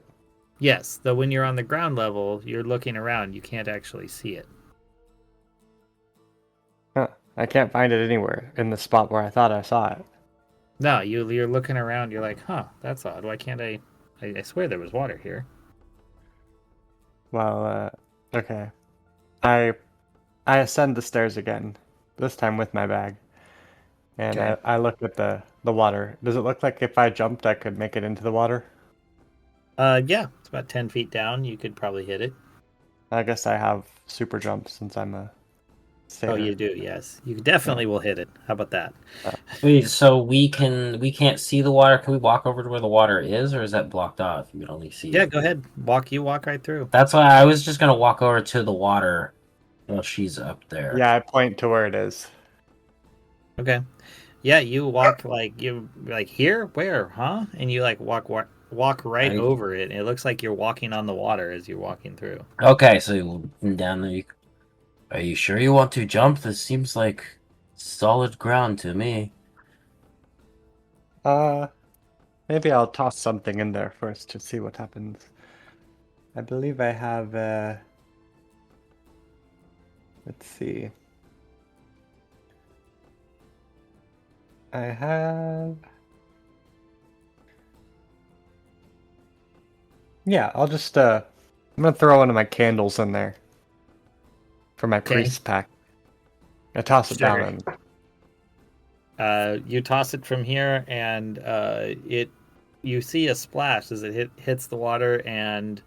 Yes, though when you're on the ground level, you're looking around, you can't actually see it. Huh. I can't find it anywhere in the spot where I thought I saw it. No, you're looking around, you're like, huh, that's odd. Why can't I swear there was water here. Well, okay. I I ascend the stairs again, this time with my bag, and Okay. I look at the water. Does it look like if I jumped, I could make it into the water? Yeah, it's about 10 feet down. You could probably hit it. I guess I have super jump since I'm a Oh, sailor. you do, yes. You Yeah. definitely will hit it. How about that? Wait, so we can't see the water. Can we walk over to where the water is, or is that blocked off? You can only Yeah, see. go ahead. You walk right through. That's why I was just gonna walk over to the water while she's up there. Yeah, I point to where it is. Okay. Yeah, you walk like you like here, where, huh? And you like walk right I, over it. And it looks like you're walking on the water as you're walking through. okay, so down there. Are you sure you want to jump? This seems like solid ground to me. Uh, Maybe I'll toss something in there first to see what happens. I believe I have, let's see. I have, yeah, I'll just, I'm gonna throw one of my candles in there for my Okay. priest pack. I toss it down Sure. and, You toss it from here, and you see a splash as it hits the water. And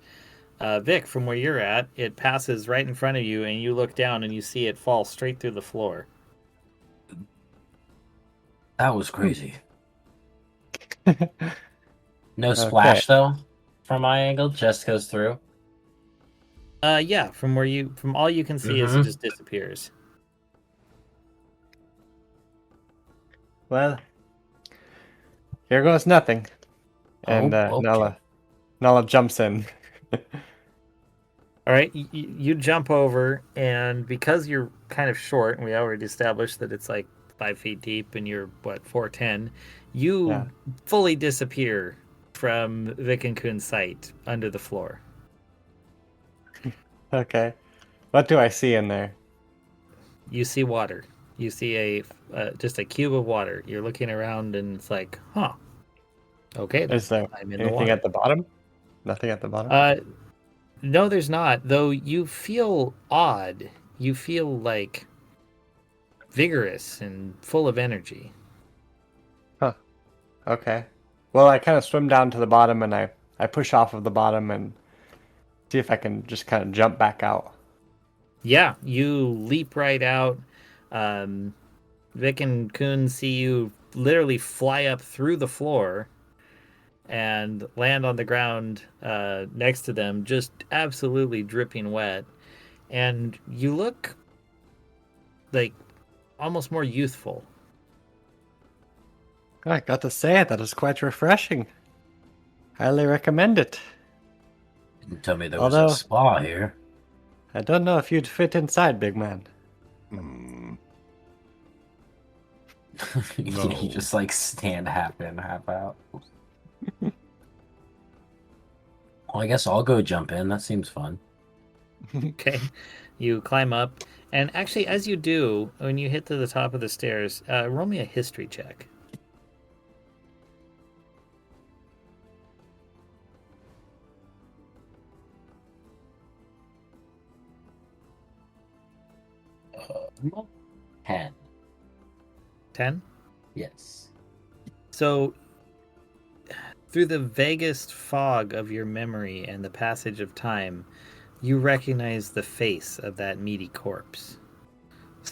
Vic, from where you're at, it passes right in front of you, and you look down and you see it fall straight through the floor. That was crazy. No okay. splash though, from my angle, just goes through. Yeah, from all you can see is it Mhm. just disappears. Well, here goes nothing. And, Oh, okay. Nala jumps in. All right, you jump over, and because you're kind of short, and we already established that it's like 5 feet deep, and you're what 4'10", Yeah. you fully disappear from Vic and Kuhn's sight under the floor. Okay. What do I see in there? You see water. You see just a cube of water. You're looking around, and it's like, huh? Okay, then Is there I'm in the anything water. at the bottom? Nothing at the bottom? Uh, no, there's not. Though you feel odd. You feel like vigorous and full of energy. Huh. Okay. Well, I kind of swim down to the bottom and I push off of the bottom and see if I can just kind of jump back out. Yeah, you leap right out. Um, Vic and Kuhn see you literally fly up through the floor and land on the ground next to them, just absolutely dripping wet. And you look like almost more youthful. I got to say, that is quite refreshing. Highly recommend it. Didn't tell me there was Although- a spa here. I don't know if you'd fit inside, big man. Hmm. You No. just like stand half in, half out. Well, I guess I'll go jump in. That seems fun. Okay, you climb up, and actually, as you do, when you hit to the top of the stairs, roll me a history check. Uh, 10. 10. Yes. So, through the vaguest fog of your memory and the passage of time, you recognize the face of that meaty corpse.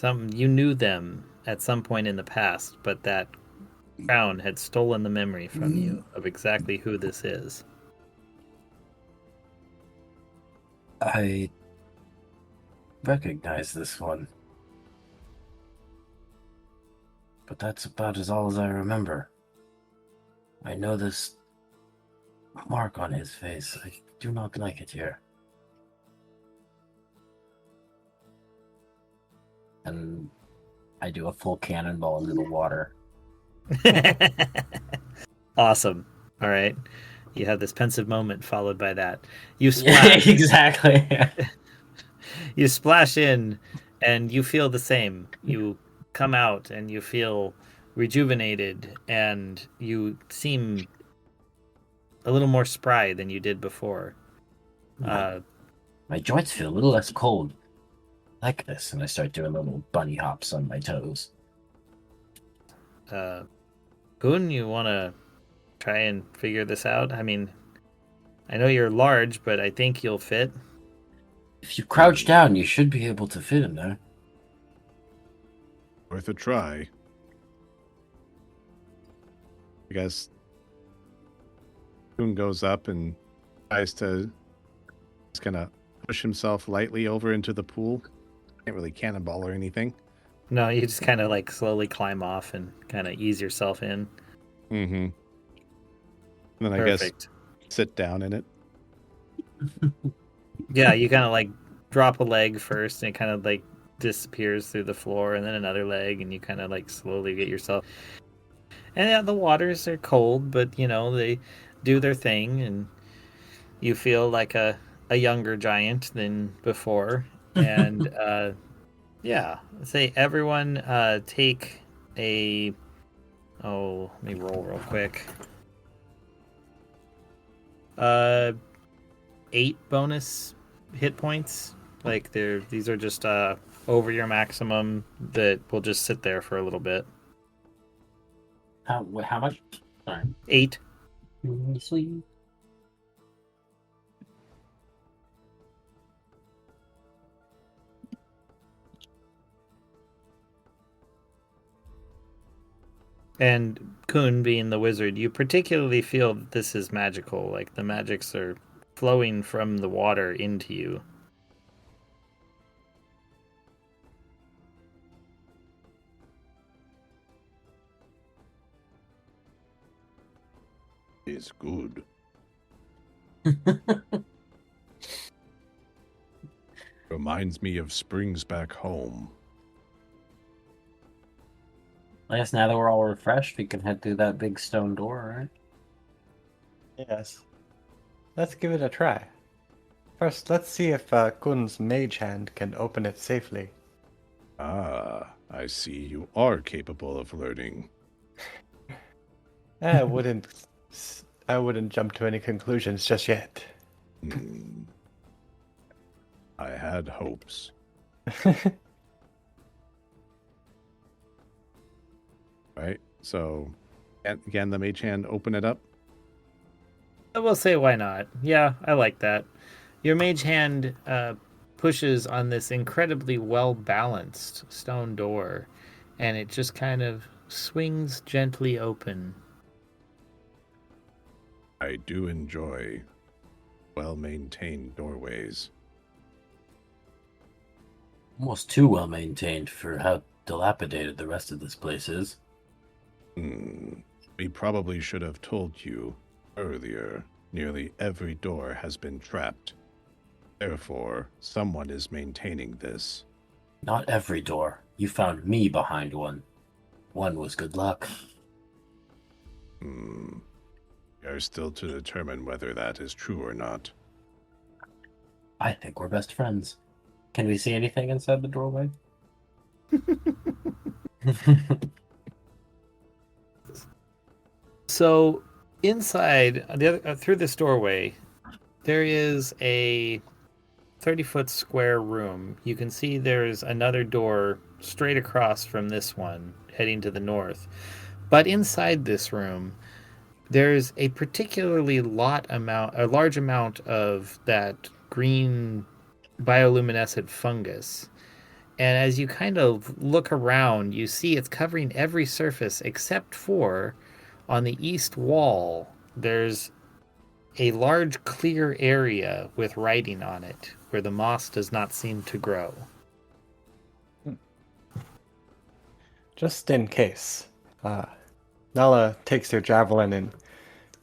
You knew them at some point in the past, but that crown had stolen the memory from you of exactly who this is. I recognize this one. But that's about all as I remember. I know this mark on his face. I do not like it here. And I do a full cannonball into the water. Awesome. All right. You have this pensive moment followed by that. You Yeah, splash. exactly. You splash in and you feel the same. You come out and you feel rejuvenated and you seem a little more spry than you did before. My joints feel a little less cold. I like this, and I start doing little bunny hops on my toes. Goon, you want to try and figure this out? I mean, I know you're large, but I think you'll fit. If you crouch down, you should be able to fit in there. Worth a try. I guess Coon goes up and tries to just kind of push himself lightly over into the pool. Can't really cannonball or anything. No, you just kind of like slowly climb off and kind of ease yourself in. Mm-hmm. And then I Perfect. guess sit down in it. Yeah, you kind of like drop a leg first and it kind of like disappears through the floor, and then another leg, and you kind of like slowly get yourself. And yeah, the waters are cold, but you know, they do their thing, and you feel like a younger giant than before. And yeah, say everyone take a. Oh, let me roll real quick. 8 bonus hit points. Like these are just over your maximum that will just sit there for a little bit. How much? Sorry. 8. Sleep. And Kun, being the wizard, you particularly feel that this is magical. Like the magics are flowing from the water into you. Is good. Reminds me of springs back home. I guess now that we're all refreshed, we can head through that big stone door, right? Yes. Let's give it a try. First, let's see if Kun's mage hand can open it safely. Ah, I see you are capable of learning. I wouldn't jump to any conclusions just yet. I had hopes. Right, so again, the mage hand open it up. I will say, why not? Yeah, I like that. Your mage hand pushes on this incredibly well balanced stone door, and it just kind of swings gently open. I do enjoy well-maintained doorways. Almost too well maintained for how dilapidated the rest of this place is. We probably should have told you earlier. Nearly every door has been trapped. Therefore, someone is maintaining this. Not every door. You found me behind one. One was good luck. We are still to determine whether that is true or not. I think we're best friends. Can we see anything inside the doorway? So, inside, through this doorway, there is a 30-foot square room. You can see there's another door straight across from this one, heading to the north. But inside this room, there's a particularly large amount of that green bioluminescent fungus. And as you kind of look around, you see it's covering every surface except for on the east wall, there's a large clear area with writing on it where the moss does not seem to grow. Just in case. Nala takes her javelin and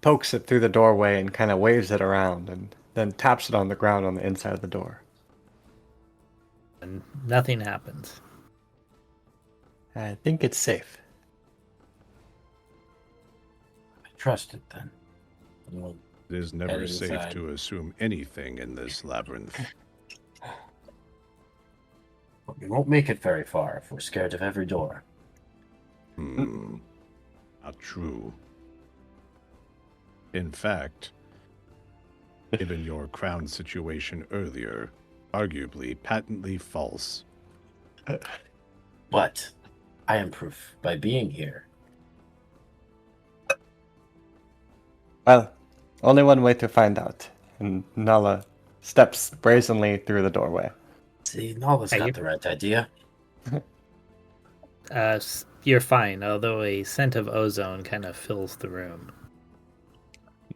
pokes it through the doorway and kind of waves it around and then taps it on the ground on the inside of the door. And nothing happens. I think it's safe. I trust it then. Well, It is never head safe inside. to assume anything in this labyrinth. We won't make it very far if we're scared of every door. Not true. In fact, given your crown situation earlier, arguably patently false. But I am proof by being here. Well, only one way to find out. And Nala steps brazenly through the doorway. See, Nala's Hey, got you- the right idea. You're fine, although a scent of ozone kind of fills the room.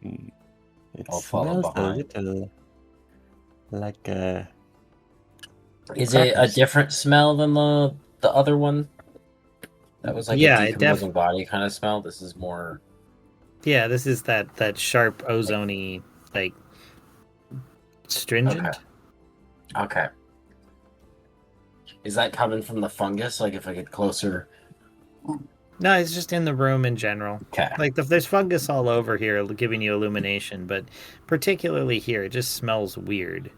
It I'll follow smells behind. a little like a... Is it a Crackers. different smell than the other one? That was like Yeah, a it decomposing body kind of smell. This is more. Yeah, this is that sharp ozony, like stringent. Okay. Is that coming from the fungus? Like if I get closer. No, it's just in the room in general. Okay. Like there's fungus all over here, giving you illumination, but particularly here, it just smells weird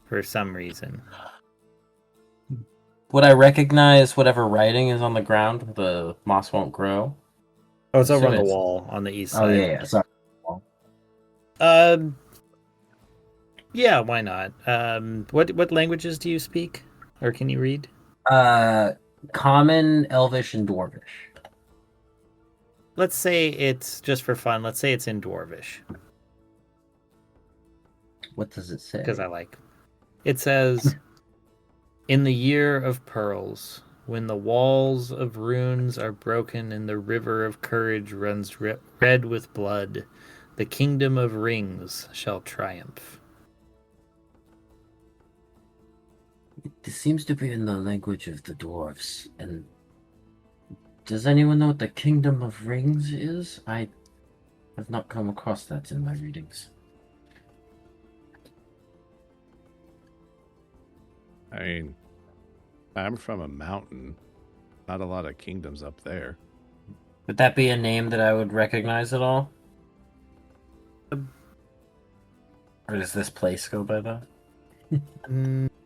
for some reason. Would I recognize whatever writing is on the ground? The moss won't grow. Oh, it's over on the Assume it's- wall on the east Oh side. yeah. Sorry. Yeah, why not? What languages do you speak, or can you read? Common, Elvish, and Dwarvish. Let's say it's just for fun. Let's say it's in Dwarvish What does it say? because I like. It says, "In the year of pearls, when the walls of runes are broken and the river of courage runs red with blood, the kingdom of rings shall triumph." This seems to be in the language of the dwarves. And does anyone know what the Kingdom of Rings is? I have not come across that in my readings. I mean, I'm from a mountain. Not a lot of kingdoms up there. Would that be a name that I would recognize at all? Or does this place go by that?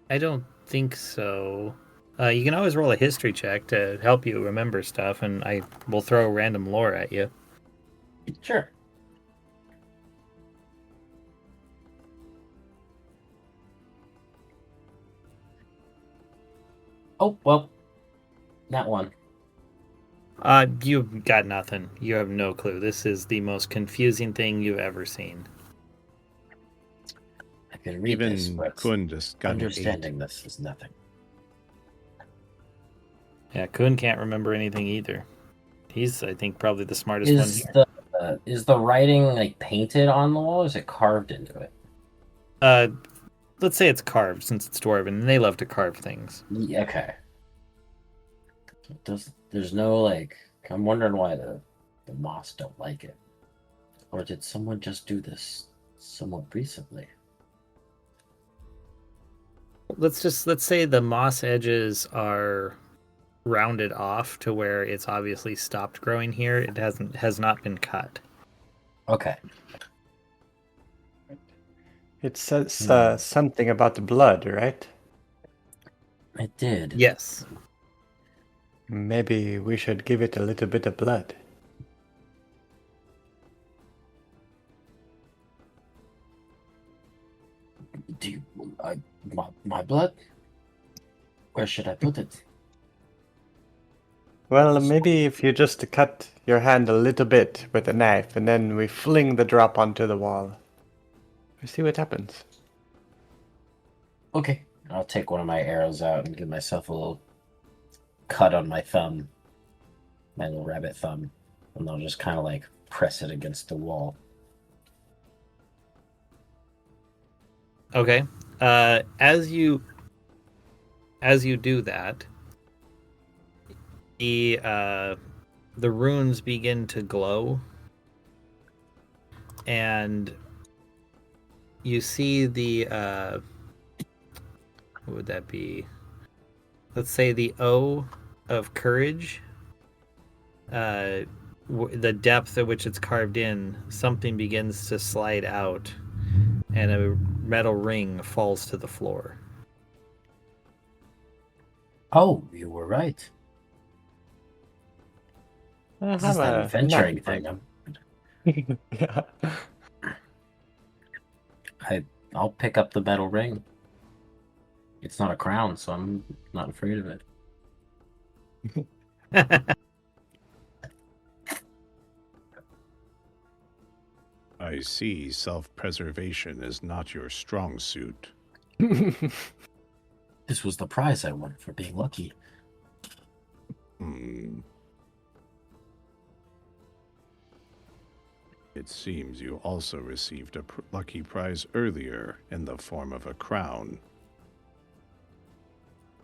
I don't think so. You can always roll a history check to help you remember stuff, and I will throw random lore at you. Sure. Oh, well, that one. You've got nothing. You have no clue. This is the most confusing thing you've ever seen. I can read this, Even but Kun just got an 8. understanding this is nothing. Yeah, Kun can't remember anything either. He's, I think, probably the smartest one Is here. is the writing like painted on the wall? Or is it carved into it? Let's say it's carved since it's dwarven, and they love to carve things. Yeah, okay. There's no like. I'm wondering why the moss don't like it, or did someone just do this somewhat recently? Let's say the moss edges are rounded off to where it's obviously stopped growing here. It has not been cut. Okay. It says something about the blood, right? It did. Yes. Maybe we should give it a little bit of blood. Do you, my blood? Where should I put it? Well, maybe if you just cut your hand a little bit with a knife, and then we fling the drop onto the wall. We see what happens. Okay. I'll take one of my arrows out and give myself a little cut on my thumb, my little rabbit thumb, and I'll just kind of like press it against the wall. Okay. As you do that, the runes begin to glow, and you see the what would that be? Let's say the O of courage. The depth at which it's carved in, something begins to slide out, and a metal ring falls to the floor. Oh, you were right. I This is that adventuring thing. Yeah. I'll pick up the metal ring. It's not a crown, so I'm not afraid of it. I see self-preservation is not your strong suit. This was the prize I won for being lucky. It seems you also received a lucky prize earlier in the form of a crown.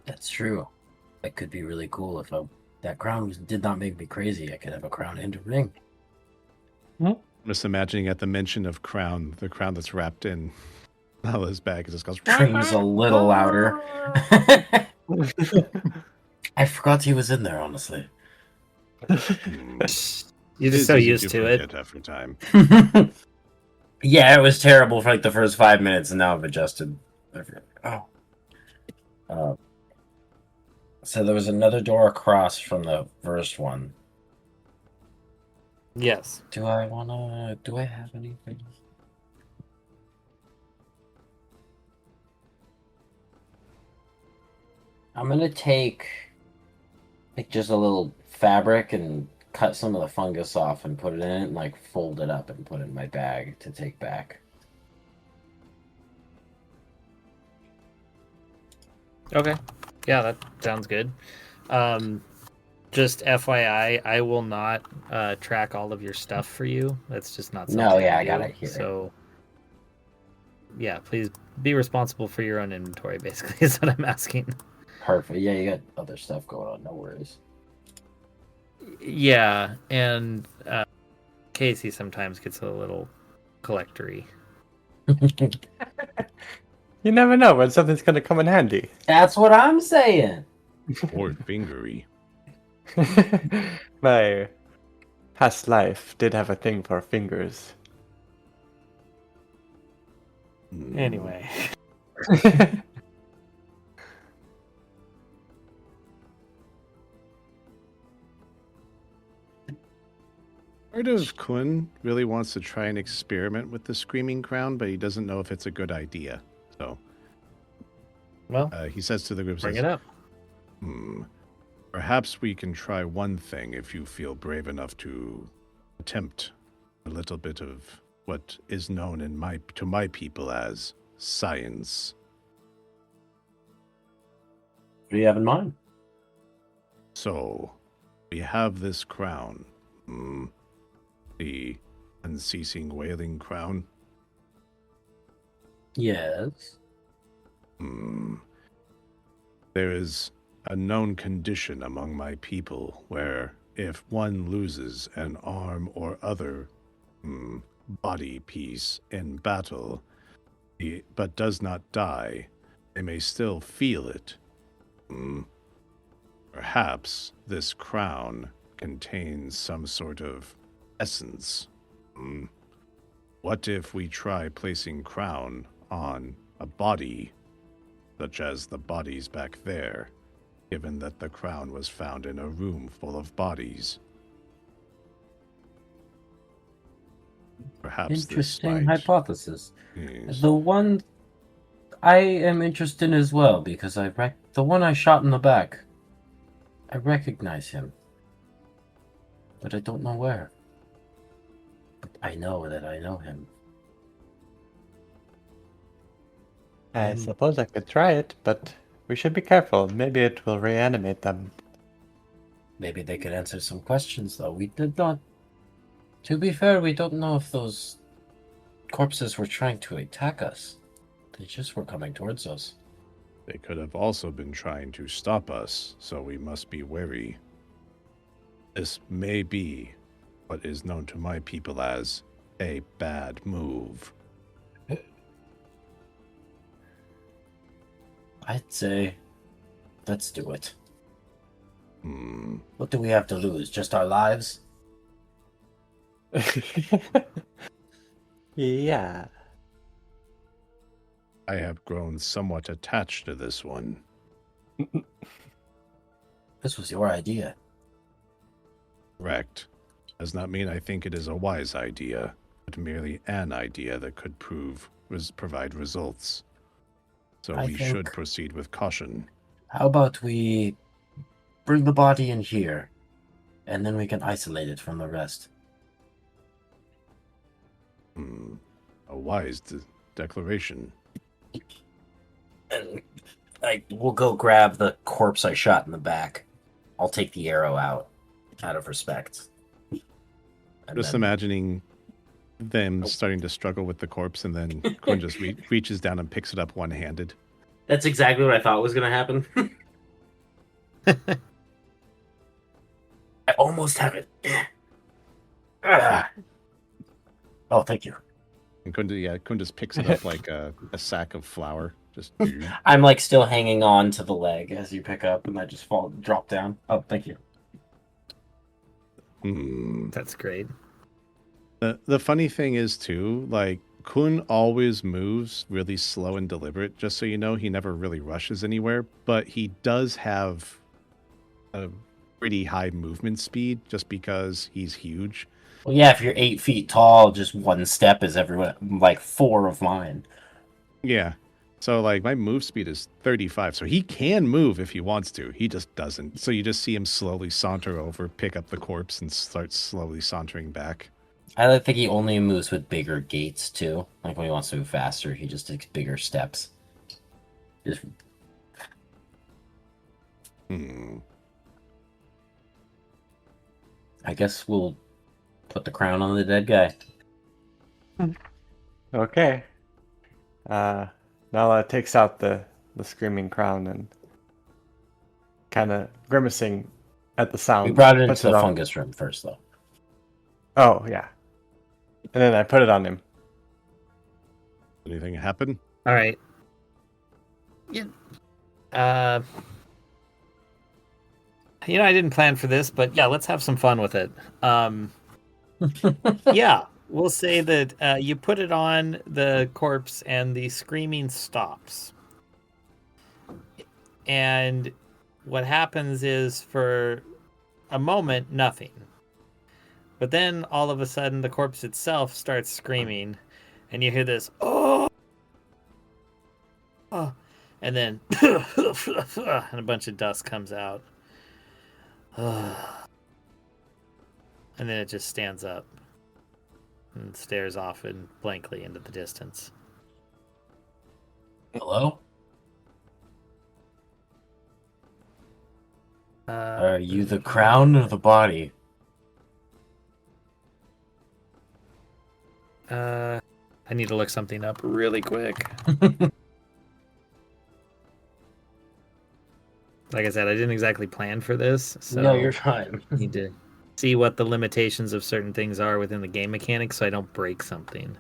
That's true. That could be really cool if that crown did not make me crazy. I could have a crown and a ring. I'm just imagining at the mention of crown, the crown that's wrapped in Lala's bag, it just goes. Screams a little louder. I forgot he was in there, honestly. You're just so used to it. After time. Yeah, it was terrible for like the first 5 minutes, and now I've adjusted. So there was another door across from the first one. Yes. Do I have anything? I'm gonna take like just a little fabric and cut some of the fungus off and put it in it and like fold it up and put it in my bag to take back. Okay. Yeah, that sounds good. Just FYI, I will not track all of your stuff for you. That's just not something I got it here. So, yeah, please be responsible for your own inventory, basically, is what I'm asking. Perfect. Yeah, you got other stuff going on. No worries. Yeah, and Casey sometimes gets a little collectory. You never know when something's going to come in handy. That's what I'm saying. Or fingery. My past life did have a thing for fingers. Anyway. Part of Kun really wants to try and experiment with the Screaming Crown, but he doesn't know if it's a good idea. So, well, he says to the group, bring it up. Perhaps we can try one thing if you feel brave enough to attempt a little bit of what is known to my people as science. What do you have in mind? So, we have this crown. The unceasing wailing crown. Yes. There is a known condition among my people where if one loses an arm or other body piece in battle, but does not die, they may still feel it. Perhaps this crown contains some sort of essence. What if we try placing crown on a body, such as the bodies back there, given that the crown was found in a room full of bodies? Perhaps interesting this might... hypothesis. Yes. The one I am interested in as well, because the one I shot in the back, I recognize him, but I don't know where. But I know that I know him. I suppose I could try it, but we should be careful. Maybe it will reanimate them. Maybe they could answer some questions, though. We did not. To be fair, we don't know if those corpses were trying to attack us. They just were coming towards us. They could have also been trying to stop us, so we must be wary. This may be what is known to my people as a bad move. I'd say, let's do it. Hmm. What do we have to lose? Just our lives? Yeah. I have grown somewhat attached to this one. This was your idea. Correct. Does not mean I think it is a wise idea, but merely an idea that could provide results. So I we should think- proceed with caution. How about we bring the body in here, and then we can isolate it from the rest? A wise declaration. And we'll go grab the corpse I shot in the back. I'll take the arrow out of respect. And Just then- imagining them starting to struggle with the corpse, and then Quinn just reaches down and picks it up one-handed. That's exactly what I thought was going to happen. I almost have it. Ah. Oh, thank you. And Quinn just picks it up like a sack of flour. Just I'm like still hanging on to the leg as you pick up, and I just drop down. Oh, thank you. That's great. The funny thing is too, like Kun always moves really slow and deliberate. Just so you know, he never really rushes anywhere, but he does have a pretty high movement speed just because he's huge. Well, yeah, if you're 8 feet tall, just one step is everyone like 4 of mine. Yeah. So like my move speed is 35, so he can move if he wants to. He just doesn't. So you just see him slowly saunter over, pick up the corpse, and start slowly sauntering back. I think he only moves with bigger gaits too. Like when he wants to move faster, he just takes bigger steps. Just I guess we'll put the crown on the dead guy. Okay. Nala takes out the screaming crown and kind of grimacing at the sound. We brought it puts into the on- fungus room first, though. Oh, yeah. And then I put it on him. Anything happen? All right. Yeah. I didn't plan for this, but yeah, let's have some fun with it. Yeah, we'll say that you put it on the corpse and the screaming stops. And what happens is for a moment, nothing. But then all of a sudden, the corpse itself starts screaming, and you hear this, oh! And then, and a bunch of dust comes out. And then it just stands up and stares off and blankly into the distance. Hello? Are you the crown or the body? I need to look something up really quick. Like I said, I didn't exactly plan for this, so No, you're fine. I need to see what the limitations of certain things are within the game mechanics so I don't break something.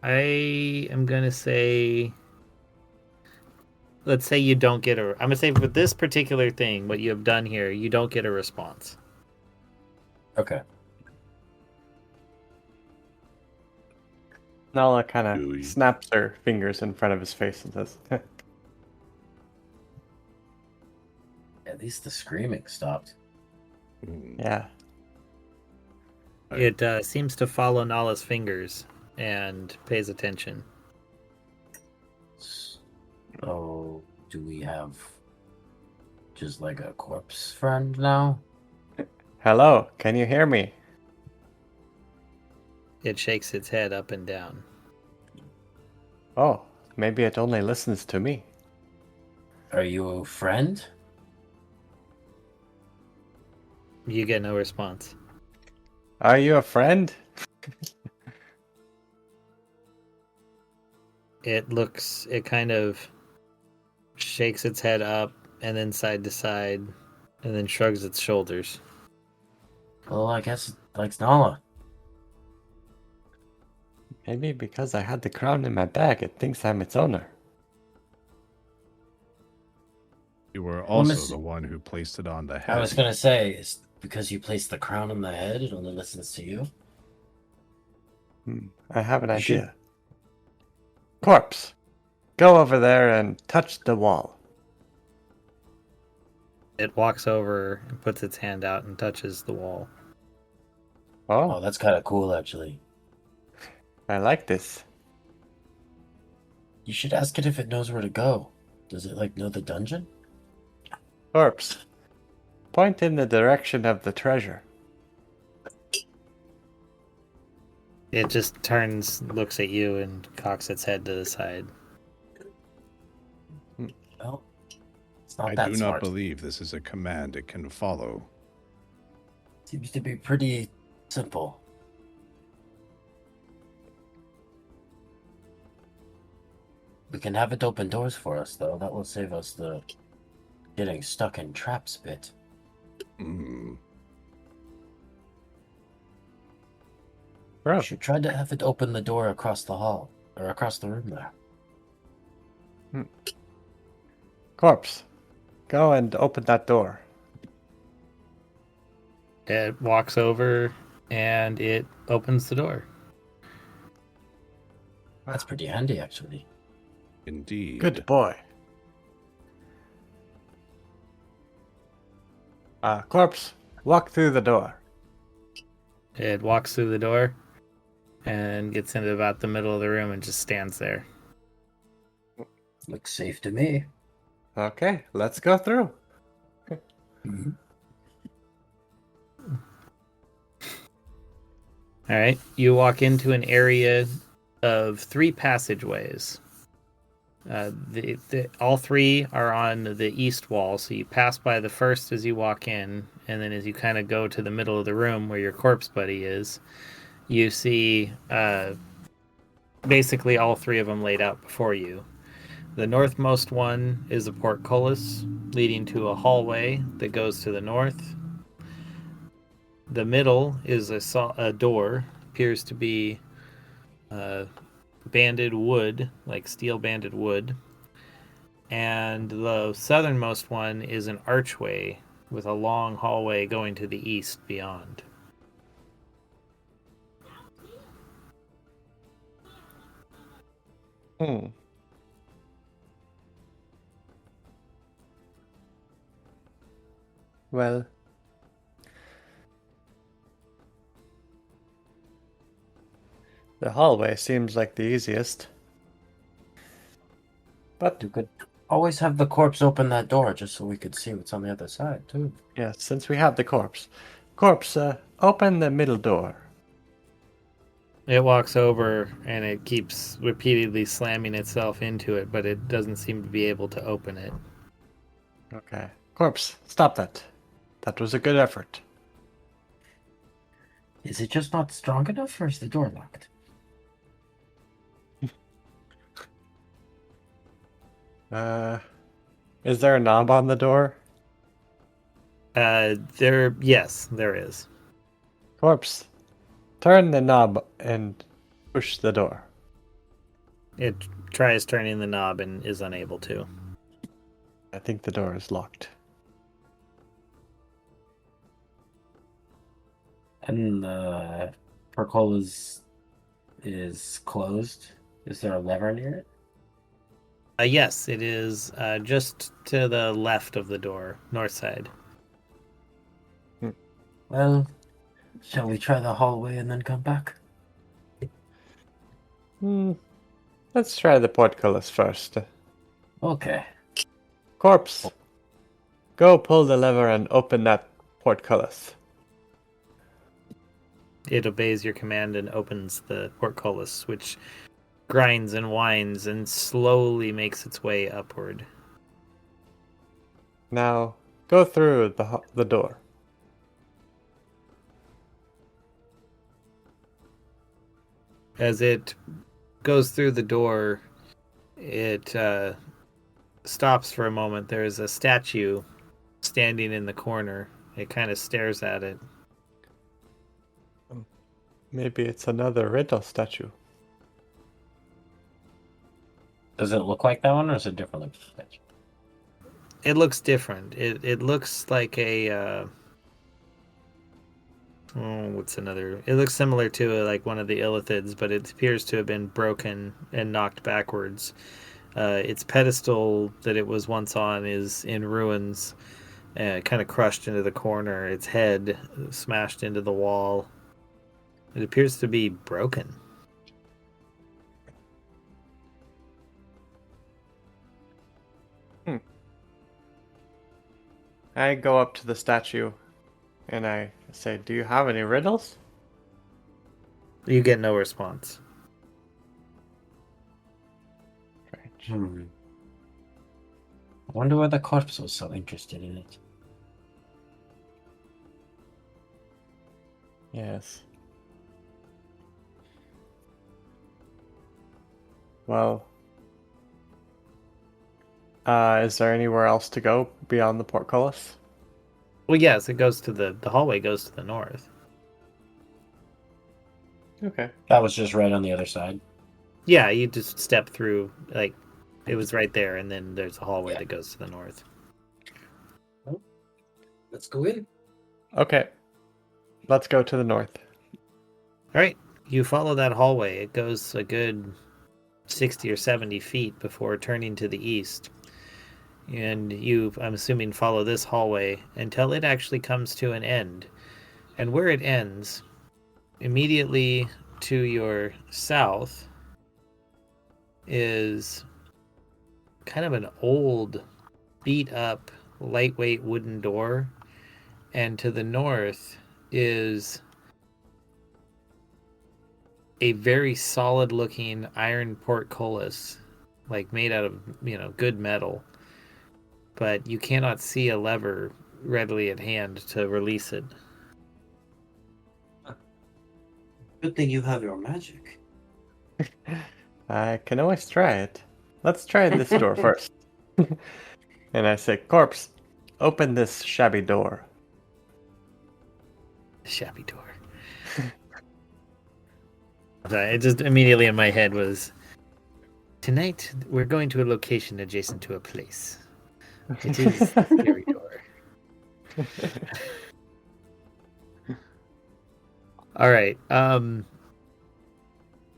I am gonna say, let's say you don't get a. I'm gonna say for this particular thing, what you have done here, you don't get a response. Okay. Nala kind Gooey. of snaps her fingers in front of his face and says, At least the screaming stopped. yeah. It seems to follow Nala's fingers and pays attention. So, do we have just like a corpse friend now? Hello, can you hear me? It shakes its head up and down. Oh, maybe it only listens to me. Are you a friend? You get no response. Are you a friend? It kind of shakes its head up and then side to side, and then shrugs its shoulders. Well, I guess it likes Nala. Maybe because I had the crown in my bag, it thinks I'm its owner. You were Well, also Miss- the one who placed it on the I was head. gonna say, is because you placed the crown on the head, it only listens to you. I have an You should- idea. Corpse, go over there and touch the wall. It walks over and puts its hand out and touches the wall. Oh, Oh, that's kind of cool, actually. I like this. You should ask it if it knows where to go. Does it, like, know the dungeon? Corpse, point in the direction of the treasure. It just turns, looks at you, and cocks its head to the side. Well, it's not I that do smart. not believe this is a command it can follow. Seems to be pretty simple. We can have it open doors for us, though. That will save us the getting stuck in traps bit. Hmm. We Bro, should try to have it open the door across the hall, or across the room there. Corpse, go and open that door. It walks over and it opens the door. That's pretty handy, actually. Indeed. Good boy. Corpse, walk through the door. It walks through the door and gets into about the middle of the room and just stands there. Looks safe to me. Okay, let's go through. Mm-hmm. All right. You walk into an area of 3 passageways. All 3 are on the east wall, so you pass by the first as you walk in, and then as you kind of go to the middle of the room where your corpse buddy is, you see basically all 3 of them laid out before you. The northmost one is a portcullis leading to a hallway that goes to the north. The middle is a door, appears to be banded wood, like steel banded wood. And the southernmost one is an archway with a long hallway going to the east beyond. Hmm. Well, the hallway seems like the easiest. But You could always have the corpse open that door just so we could see what's on the other side, too. yeah, since we have the corpse. Corpse, open the middle door. It walks over and it keeps repeatedly slamming itself into it, but it doesn't seem to be able to open it. Okay. Corpse, stop that. That was a good effort. Is it just not strong enough, or is the door locked? Is there a knob on the door? Yes, there is. Corpse, turn the knob and push the door. It tries turning the knob and is unable to. I think the door is locked. And the portcullis is closed. Is there a lever near it? Yes, it is just to the left of the door, north side. Well, shall we try the hallway and then come back? Let's try the portcullis first. Okay. Corpse, go pull the lever and open that portcullis. It obeys your command and opens the portcullis, which grinds and whines and slowly makes its way upward. Now, go through the door. As it goes through the door, the stops for a moment. There is a statue standing in the corner. It kind of stares at it. Maybe it's another riddle statue. Does it look like that one, or is it different? It looks different. It looks like a what's another? It looks similar to like one of the illithids, but it appears to have been broken and knocked backwards. Its pedestal that it was once on is in ruins, kind of crushed into the corner. Its head smashed into the wall. It appears to be broken. I go up to the statue and I say, "Do you have any riddles?" You get no response. I wonder why the corpse was so interested in it. Yes. Well, is there anywhere else to go beyond the portcullis? Well, yes, it goes to the hallway goes to the north. Okay. That was just right on the other side. Yeah, you just step through, like, it was right there, and then there's a hallway that goes to the north. Let's go in. Okay. Let's go to the north. All right, you follow that hallway. It goes a good 60 or 70 feet before turning to the east. And you, I'm assuming, follow this hallway until it actually comes to an end. And where it ends, immediately to your south, is kind of an old, beat up, lightweight wooden door. And to the north is a very solid looking iron portcullis, like made out of, good metal. But you cannot see a lever readily at hand to release it. Good thing you have your magic. I can always try it. Let's try this door first. And I say, "Corpse, open this shabby door." Shabby door. It just immediately in my head was, tonight we're going to a location adjacent to a place. It is the scary door. All right.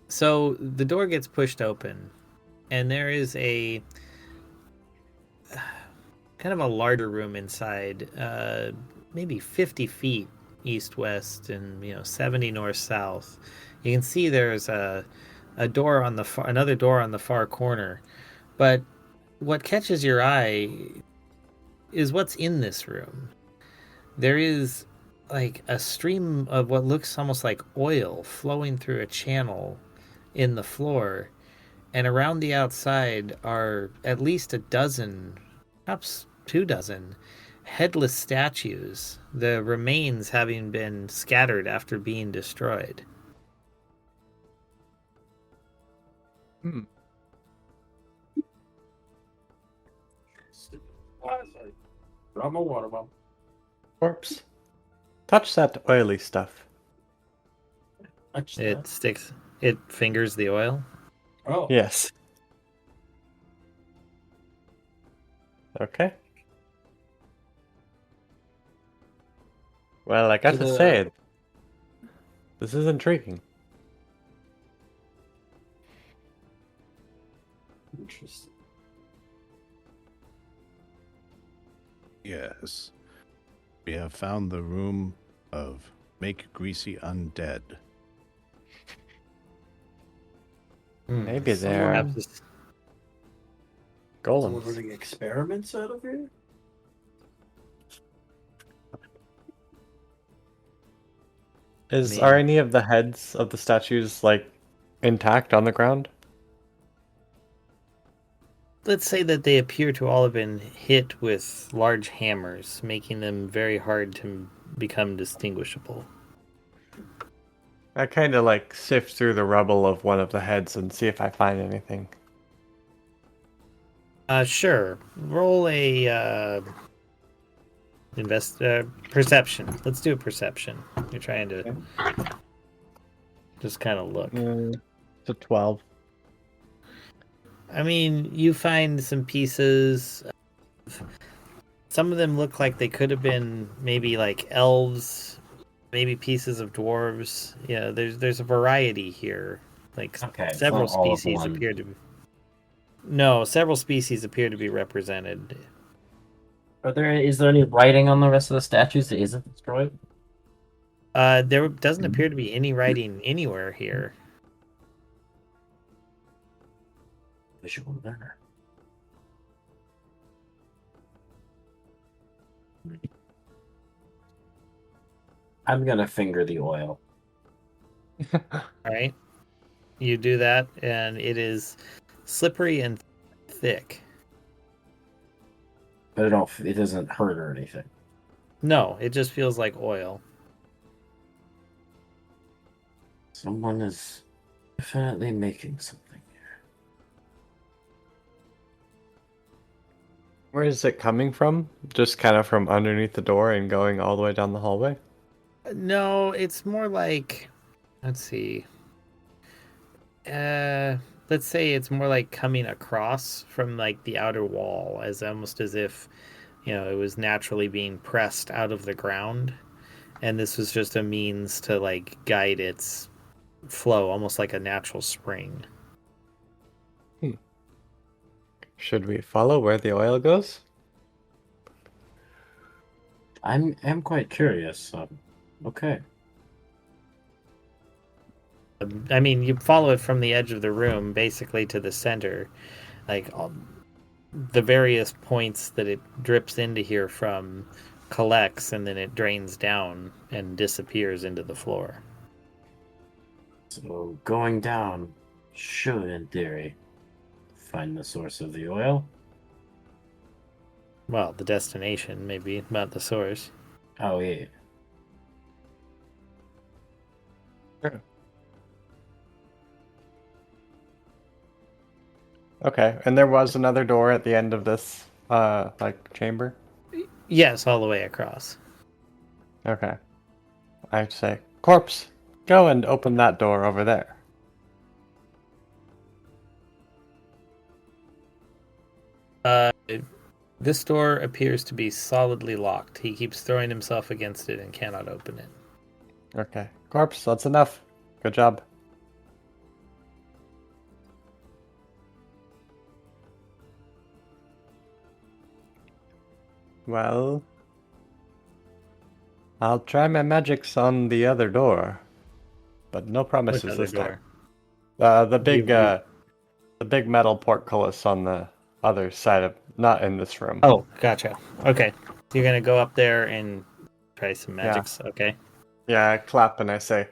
So the door gets pushed open, and there is a kind of a larger room inside, maybe 50 feet east-west and 70 north-south. You can see there's a door on another door on the far corner, but what catches your eye is what's in this room. There is like a stream of what looks almost like oil flowing through a channel in the floor, and around the outside are at least a dozen, perhaps 24 headless statues, the remains having been scattered after being destroyed. Drop my water bottle. Corpse, touch that oily stuff. Touch It that. sticks. It fingers the oil. Oh, Yes. Okay. Well, I got to say, this is intriguing. interesting. Yes. We have found the room of Make Greasy Undead. Maybe Someone- they're Perhaps Someone golems. running experiments out of here? Are any of the heads of the statues like intact on the ground? let's say that they appear to all have been hit with large hammers, making them very hard to become distinguishable. I kind of like sift through the rubble of one of the heads and see if I find anything. Sure. Roll a perception. Let's do a perception. You're trying to just kind of look. It's a 12. I mean, you find some pieces. Some of them look like they could have been maybe like elves, maybe pieces of dwarves. Yeah, there's a variety here. Like Okay, it's several not all of species one. appear to be. No, several species appear to be represented. Is there any writing on the rest of the statues that isn't destroyed? There doesn't appear to be any writing anywhere here. Visual learner. I'm gonna finger the oil. All right, you do that, and it is slippery and thick. But it doesn't hurt or anything. No, it just feels like oil. Someone is definitely making something here. Where is it coming from? Just kind of from underneath the door and going all the way down the hallway? No, it's more like, let's see. Let's say it's more like coming across from like the outer wall, as almost as if, it was naturally being pressed out of the ground, and this was just a means to like guide its flow, almost like a natural spring. Should we follow where the oil goes? I'm quite curious. Okay. I mean, you follow it from the edge of the room basically to the center, like the various points that it drips into here from collects, and then it drains down and disappears into the floor. So going down should, in theory, find the source of the oil. Well, the destination, maybe, not the source. Oh yeah. Sure. Okay, and there was another door at the end of this, chamber? Yes, all the way across. Okay. I'd say, Corpse, go and open that door over there. This door appears to be solidly locked. He keeps throwing himself against it and cannot open it. Okay. Corpse, that's enough. Good job. Well, I'll try my magics on the other door, but no promises Which other this time. door? The big metal portcullis on the other side of, not in this room. Oh, gotcha. Okay. So you're going to go up there and try some magics. Okay. Yeah, I clap and I say,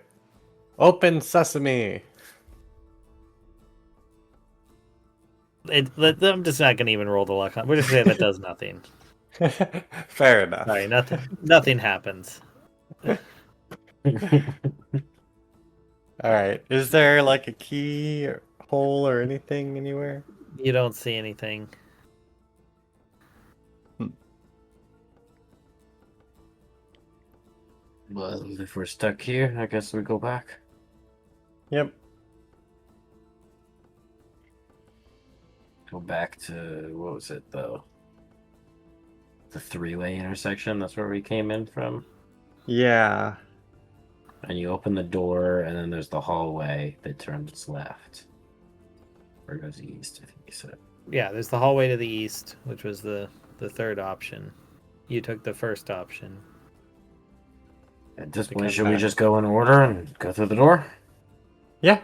"Open sesame." I'm just not going to even roll the luck on. We're just saying that does nothing. Fair enough. Sorry, nothing happens. All right. Is there like a key or hole or anything anywhere? You don't see anything. Well, if we're stuck here, I guess we go back. Yep. Go back to, what was it though? The three-way intersection. That's where we came in from. Yeah. And you open the door, and then there's the hallway that turns left. Or goes east, I think you said. Yeah, there's the hallway to the east, which was the third option. You took the first option. At this To point, come should we back. just go in order and go through the door? Yeah.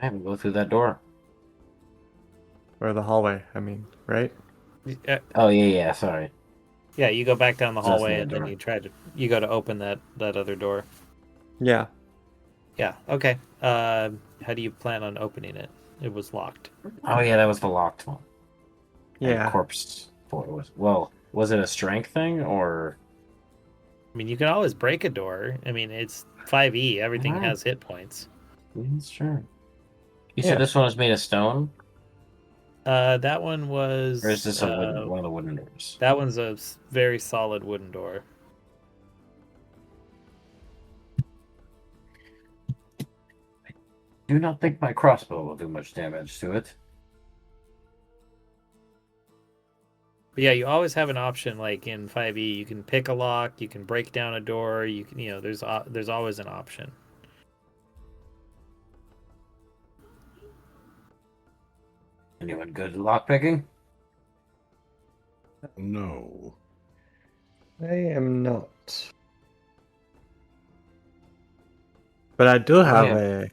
I haven't go through that door. Or the hallway, I mean, right? Oh yeah, sorry. Yeah, you go back down the So that's hallway the and then door. you go to open that other door. Yeah. Yeah, okay. How do you plan on opening it? It was locked. Oh yeah, that was the locked one. And Yeah. corpse boy was it a strength thing or? I mean, you can always break a door. I mean, it's 5e. Everything Alright. has hit points. Sure. You Yeah. said this one was made of stone. That one was. Or is this one of the wooden doors? That one's a very solid wooden door. Do not think my crossbow will do much damage to it. But yeah, you always have an option. Like in 5e, you can pick a lock, you can break down a door. You can, there's always an option. Anyone good at lockpicking? No. I am not. But I do have yeah. a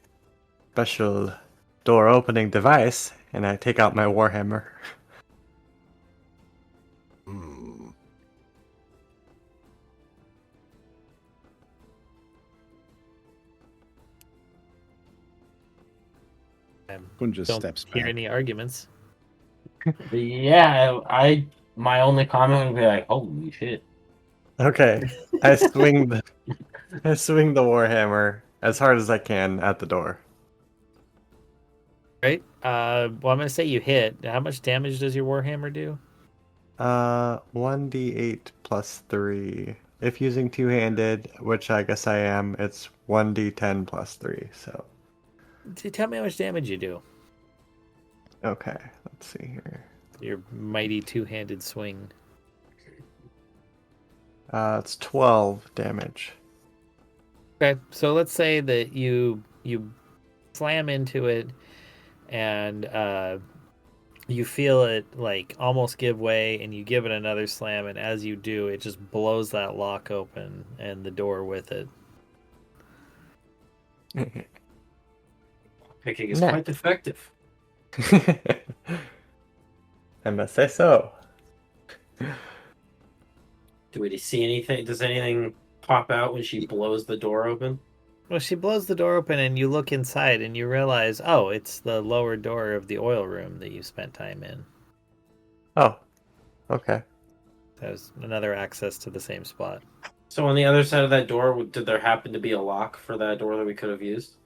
special door opening device, and I take out my warhammer. Hmm. Quinn just Don't steps hear back. any arguments. But yeah, my only comment would be like, holy shit. Okay, I swing the warhammer as hard as I can at the door. Right? Well, I'm gonna say you hit. How much damage does your warhammer do? 1d8 plus 3. If using two-handed, which I guess I am, it's 1d10 plus 3. So Tell me how much damage you do. okay, let's see here. Your mighty two-handed swing. It's 12 damage. Okay, so let's say that you slam into it, and you feel it like almost give way, and you give it another slam, and as you do, it just blows that lock open and the door with it. Picking is Nah. quite effective. I must say so. Do we see anything? Does anything pop out when she blows the door open? Well, she blows the door open, and you look inside, and you realize, oh, it's the lower door of the oil room that you spent time in. Oh, okay. There's another access to the same spot. So on the other side of that door, did there happen to be a lock for that door that we could have used?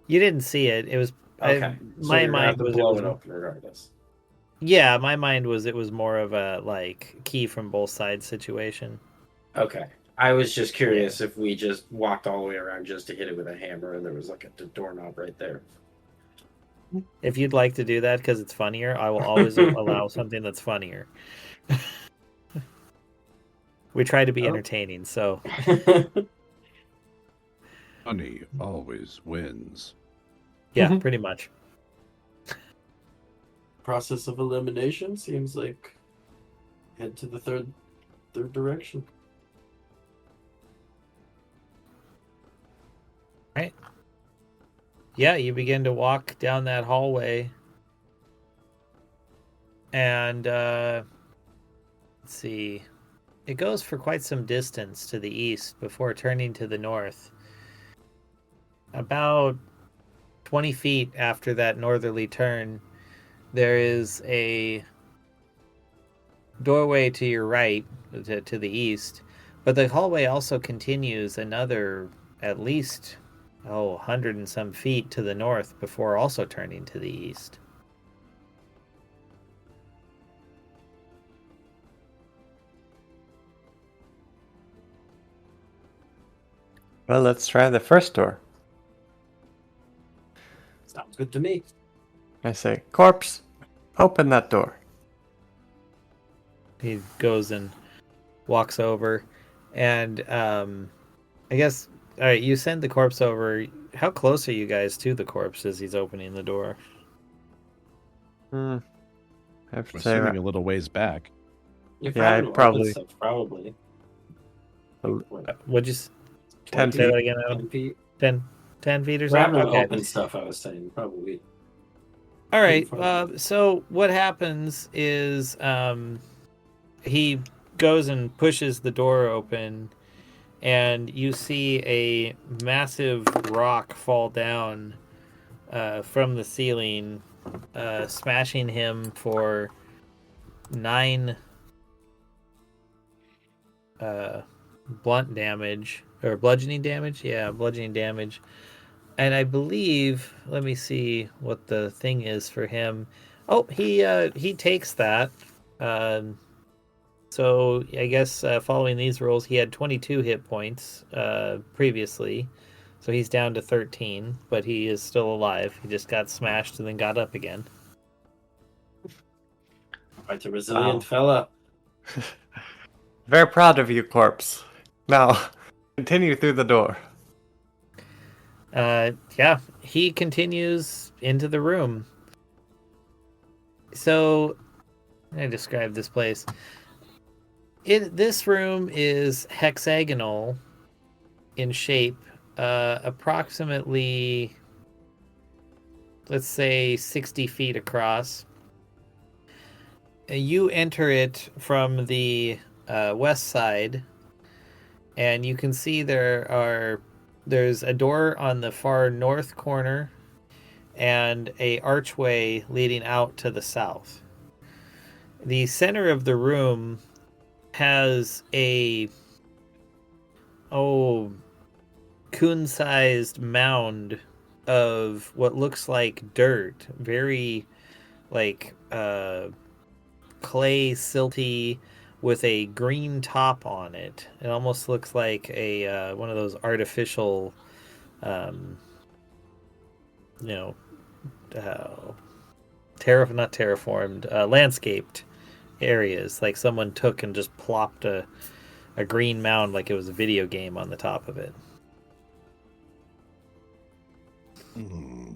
You didn't see it. It was Okay. So my you're gonna have mind to was blow it open regardless. Yeah, my mind was it was more of a like key from both sides situation. Okay. I was just curious if we just walked all the way around just to hit it with a hammer and there was like a doorknob right there. If you'd like to do that because it's funnier, I will always allow something that's funnier. We try to be Oh. entertaining, so Funny always wins. yeah, pretty much. Process of elimination seems like head to the third direction. Right. Yeah, you begin to walk down that hallway, and let's see. It goes for quite some distance to the east before turning to the north. About 20 feet after that northerly turn, there is a doorway to your right, to the east, but the hallway also continues another at least 100 and some feet to the north before also turning to the east. Well, let's try the first door. Sounds good to me. I say, corpse, open that door. He goes and walks over, and I guess, all right, you send the corpse over. How close are you guys to the corpse as he's opening the door? I have I'm to say, assuming a little ways back. If Yeah, I I'd had probably- stuff, probably. Would you 10 say feet. that again? 10 feet. 10 feet or If I something? haven't Okay. open stuff, I was saying probably. All right. Front. So what happens is he goes and pushes the door open, and you see a massive rock fall down from the ceiling, smashing him for 9 blunt damage or bludgeoning damage. Yeah, bludgeoning damage. And I believe, let me see what the thing is for him. Oh, he takes that. So I guess following these rules, he had 22 hit points previously, so he's down to 13, but he is still alive. He just got smashed and then got up again. Quite a resilient fella. Very proud of you, corpse. Now, continue through the door. Yeah, he continues into the room. So, I describe this place. This room is hexagonal in shape, approximately, let's say, 60 feet across. You enter it from the west side, and you can see there's a door on the far north corner and a archway leading out to the south. The center of the room has a coon-sized mound of what looks like dirt, very like clay, silty, with a green top on it. It almost looks like a one of those artificial, you know, not terraformed, landscaped areas. Like someone took and just plopped a green mound like it was a video game on the top of it. Hmm.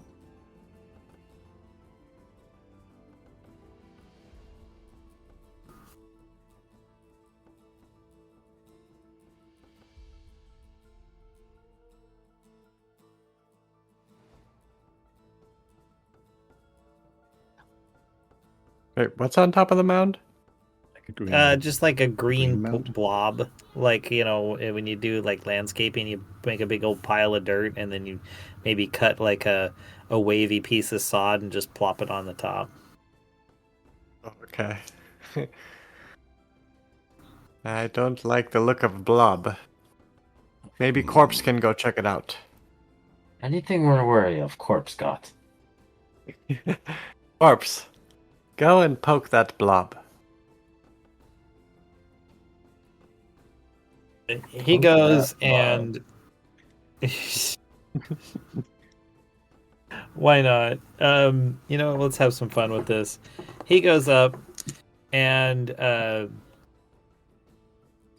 Wait, what's on top of the mound? Like a green, Just like a green mound? blob, like when you do like landscaping, you make a big old pile of dirt, and then you maybe cut like a wavy piece of sod and just plop it on the top. Okay. I don't like the look of blob. Maybe corpse can go check it out. Anything we're wary of, corpse got. Corpse, go and poke that blob. He Poke goes that and why not? Let's have some fun with this. He goes up and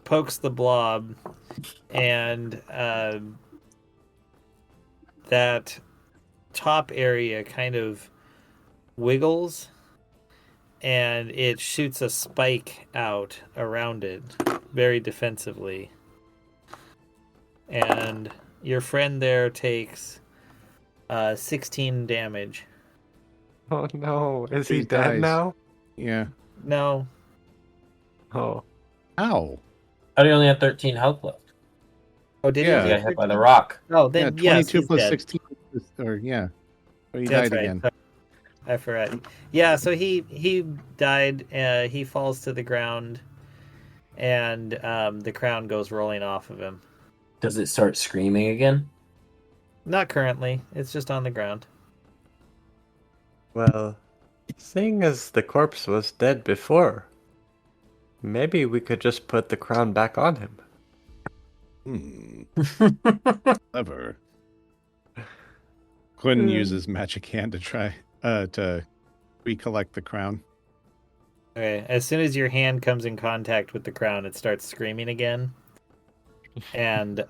pokes the blob, and that top area kind of wiggles, and it shoots a spike out around it very defensively. And your friend there takes 16 damage. Oh no, is he He dead dies. now? Yeah. No. Oh. Ow. How do you only have 13 health left? Oh, did Yeah. He he? got hit by the rock. Oh, Yeah, then yes, 22 he's plus dead. 16. Or, yeah. Or he That's died right. again. I forgot. Yeah, so he died. He falls to the ground, and the crown goes rolling off of him. Does it start screaming again? Not currently. It's just on the ground. Well, seeing as the corpse was dead before, maybe we could just put the crown back on him. Clever. Quinn uses magic hand to try to recollect the crown. Okay. As soon as your hand comes in contact with the crown, it starts screaming again, and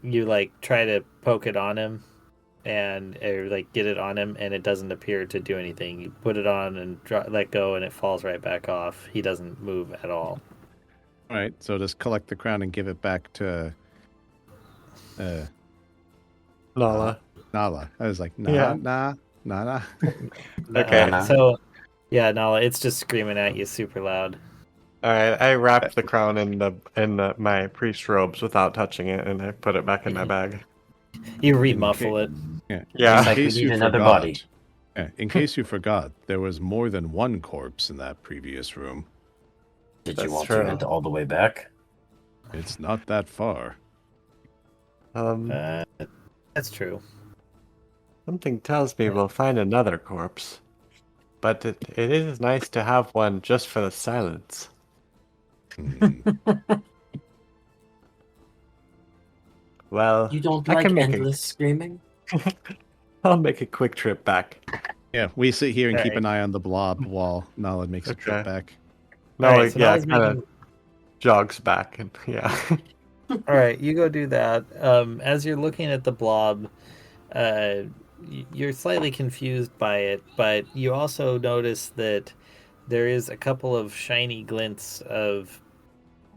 you like try to poke it on him, and like get it on him, and it doesn't appear to do anything. You put it on and let go, and it falls right back off. He doesn't move at all. All right, so just collect the crown and give it back to Lala. Nala. I was like, nah, Yeah. nah. Okay. So, yeah, Nala, it's just screaming at you super loud. Alright, I wrapped the crown in my priest robes without touching it, and I put it back in my bag. You remuffle it. Yeah. Yeah. It's like we case need you another forgot- body. Yeah, in case you forgot, there was more than one corpse in that previous room. Did That's you want true. to vent all the way back? It's not that far. That's true. Something tells me we'll find another corpse. but it is nice to have one just for the silence. Hmm. Well, You don't I like can make endless screaming? I'll make a quick trip back. Yeah, we sit here and keep Alright. an eye on the blob while Nala makes a trip Okay. back. No, Alright, so yeah, Nala's kind of making. jogs back and yeah. All right, you go do that. As you're looking at the blob, you're slightly confused by it, but you also notice that there is a couple of shiny glints of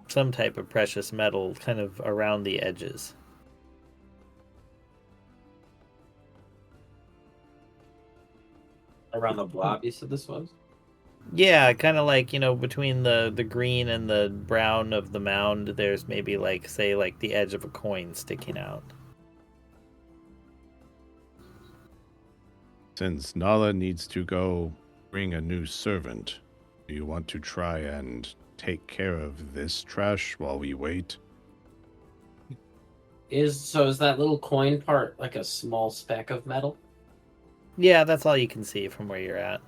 some type of precious metal kind of around the edges. Around the blob, you said this was? Yeah, kind of like, between the green and the brown of the mound, there's maybe like, say, like the edge of a coin sticking out. Since Nala needs to go bring a new servant, do you want to try and take care of this trash while we wait? Is that little coin part like a small speck of metal? Yeah, that's all you can see from where you're at.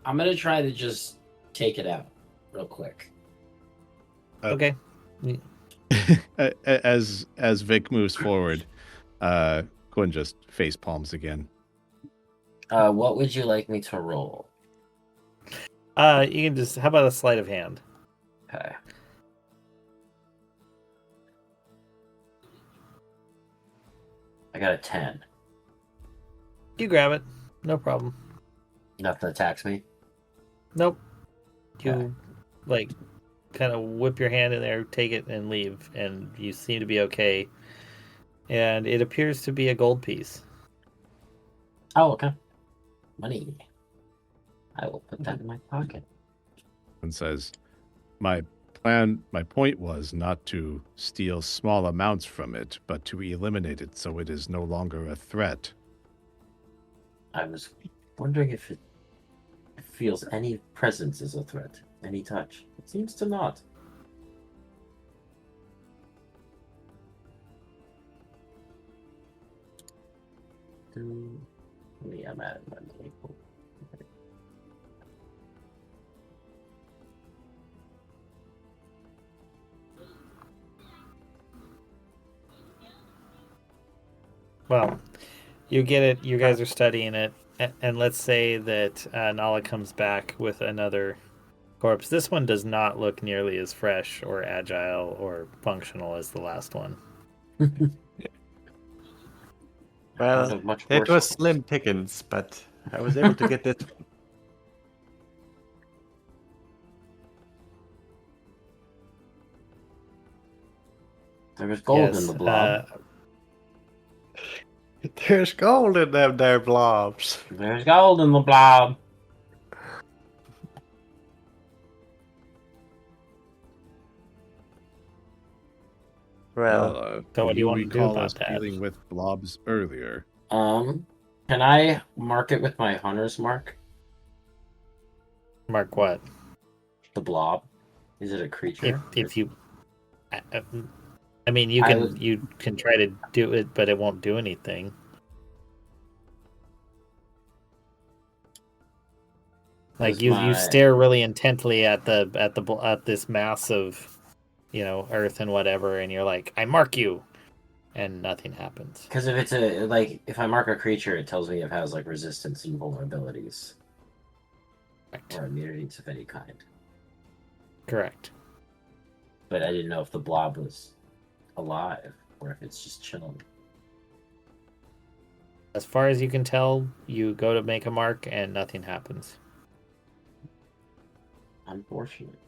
I'm gonna try to just take it out real quick. Okay. As Vic moves forward, Quinn just face palms again. What would you like me to roll? You can just, how about a sleight of hand? Okay. I got a 10. You grab it. No problem. Nothing attacks me. Nope. You, Okay. like, kind of whip your hand in there, take it, and leave, and you seem to be okay. And it appears to be a gold piece. Oh, okay. Money. I will put that in my pocket. And says, my point was not to steal small amounts from it, but to eliminate it so it is no longer a threat. I was wondering if it feels any presence as a threat, any touch. It seems to not. I'm at my money. Well, you get it. You guys are studying it, and let's say that Nala comes back with another corpse. This one does not look nearly as fresh or agile or functional as the last one. Well, Much it worse was ones. slim pickings, but I was able to get this. There was gold Yes, in the blob. There's gold in them there blobs. There's gold in the blob. Well, So what do you want to do recall about us that? dealing with blobs earlier? Can I mark it with my hunter's mark? Mark what? The blob. Is it a creature? If you, I mean, you can try to do it, but it won't do anything. Like you stare really intently at this mass of, earth and whatever, and you're like, I mark you, and nothing happens. Because if it's if I mark a creature, it tells me it has like resistance and vulnerabilities Correct. or immunities of any kind. Correct. But I didn't know if the blob was alive or if it's just chilling. As far as you can tell, you go to make a mark, and nothing happens. Unfortunate.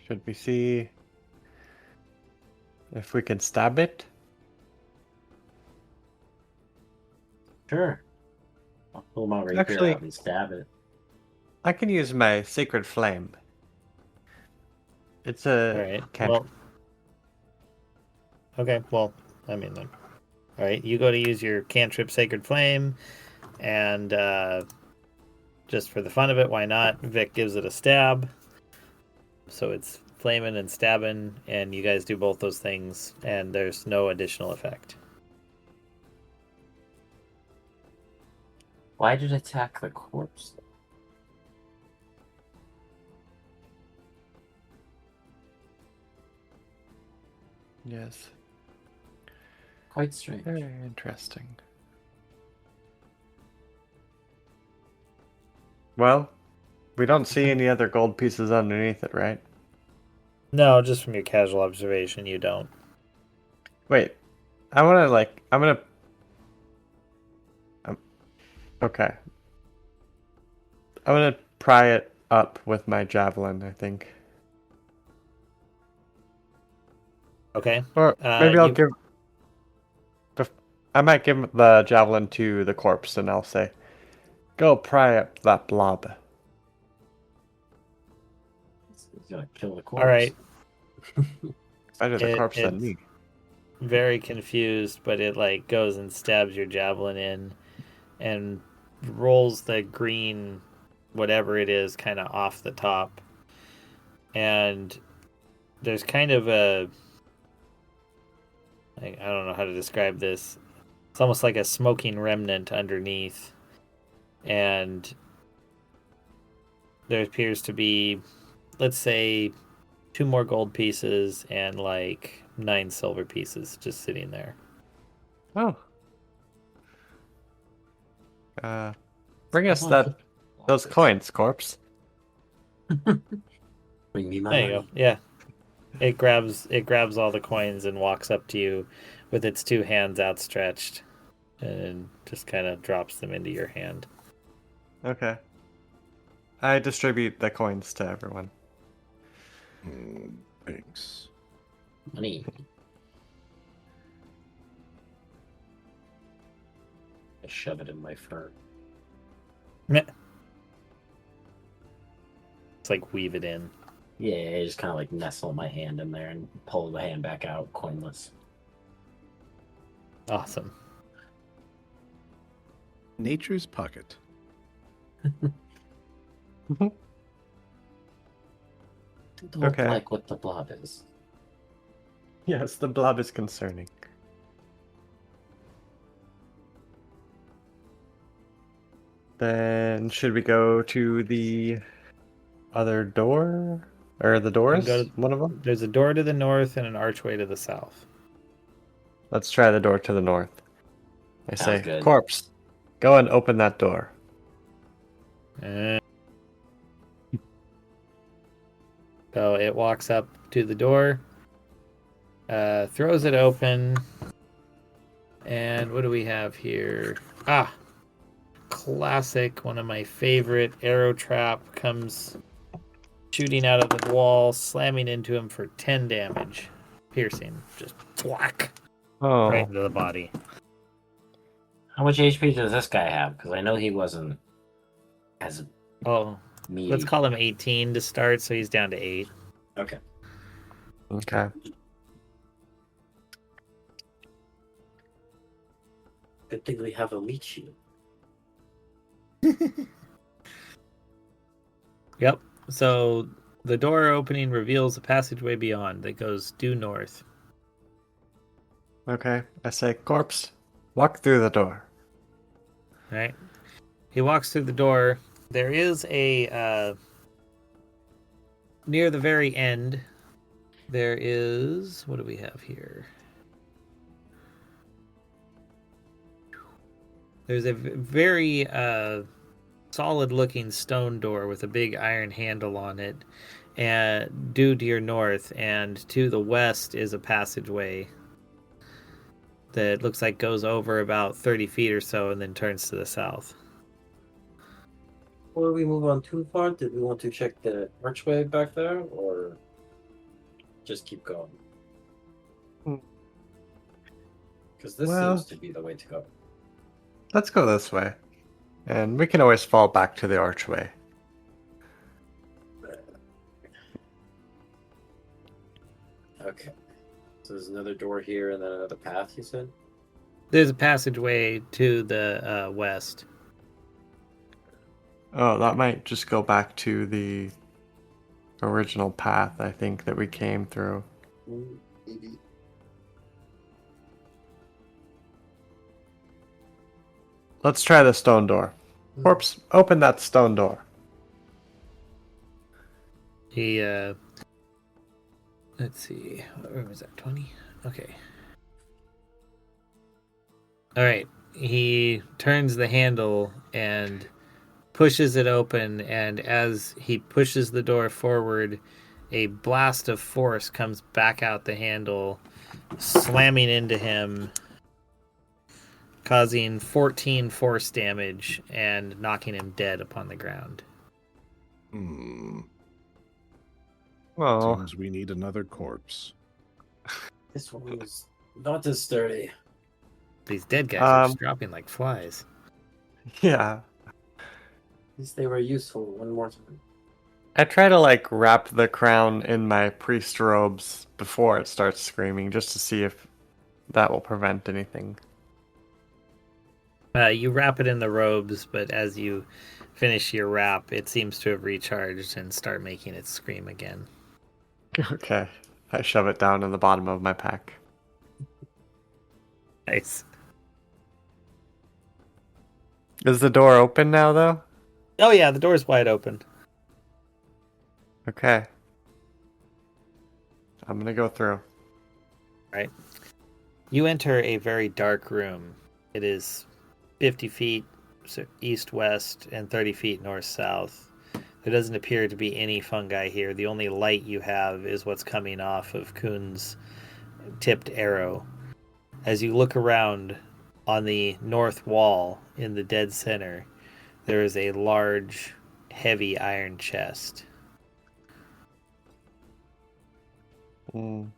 should we see if we can stab it? Sure. I'll pull my rapier Actually- out and stab it. I can use my sacred flame. It's a All right. cantrip. Well. Okay. Well, I mean, then. All right. You go to use your cantrip, Sacred Flame, and just for the fun of it, why not? Vic gives it a stab. So it's flaming and stabbing, and you guys do both those things, and there's no additional effect. Why did it attack the corpse? Yes. Quite strange. Very interesting. Well, we don't see any other gold pieces underneath it, right? No, just from your casual observation, you don't. Wait, I'm gonna. Okay. I'm gonna pry it up with my javelin, I think. Okay. Or maybe I'll You- give. I might give the javelin to the corpse, and I'll say, "Go pry up that blob." He's gonna kill the corpse. All right. Better the corpse than It's me. very confused, but it like goes and stabs your javelin in, and rolls the green, whatever it is, kind of off the top. And there's kind of a, like, I don't know how to describe this. It's almost like a smoking remnant underneath, and there appears to be, let's say, 2 more gold pieces and like 9 silver pieces just sitting there. Oh. Bring us those coins, corpse. Bring me my There you money. go. Yeah. It grabs all the coins and walks up to you with its 2 hands outstretched and just kind of drops them into your hand. Okay. I distribute the coins to everyone. Thanks. Money. I shove it in my fur. Meh. It's like weave it in. Yeah, I just kind of like nestle my hand in there and pull the hand back out, coinless. Awesome. Nature's pocket. Don't Okay. like what the blob is. Yes, the blob is concerning. Then should we go to the other door? Or the doors? go to- One of them? There's a door to the north and an archway to the south. Let's try the door to the north. I Sounds say, good. corpse, go and open that door. So it walks up to the door, throws it open, and what do we have here? Ah, classic, one of my favorite. Arrow trap comes shooting out of the wall, slamming into him for 10 damage. Piercing, just whack Oh, right into the body. How much HP does this guy have? Because I know he wasn't as Oh, meaty. let's call him 18 to start, so he's down to 8. Okay. okay. Good thing we have a meat shield. Yep. So the door opening reveals a passageway beyond that goes due north. Okay. I say, corpse, walk through the door. Right. He walks through the door. There is a near the very end. There is, what do we have here? There's a very solid-looking stone door with a big iron handle on it, and due to your north, and to the west is a passageway that looks like goes over about 30 feet or so and then turns to the south. Before we move on too far, did we want to check the archway back there, or just keep going? Hmm. Because this Well- seems to be the way to go. Let's go this way. And we can always fall back to the archway. Okay. So there's another door here and then another path, you said? There's a passageway to the west. Oh, that might just go back to the original path, I think, that we came through. Maybe. Let's try the stone door. Corpse, open that stone door. He let's see, where was that? 20? Okay. All right. He turns the handle and pushes it open, and as he pushes the door forward, a blast of force comes back out the handle, slamming into him, causing 14 force damage and knocking him dead upon the ground. Oh, Seems we need another corpse. This one was not as sturdy. These dead guys are just dropping like flies. yeah. At least they were useful one more time. I try to like wrap the crown in my priest robes before it starts screaming, just to see if that will prevent anything. You wrap it in the robes, but as you finish your wrap, it seems to have recharged and start making it scream again. Okay. I shove it down in the bottom of my pack. Nice. Is the door open now, though? Oh yeah, the door's wide open. Okay. I'm gonna go through. Right. You enter a very dark room. It is 50 feet east-west and 30 feet north-south. There doesn't appear to be any fungi here. The only light you have is what's coming off of Kuhn's tipped arrow. As you look around on the north wall in the dead center, there is a large, heavy iron chest. Man,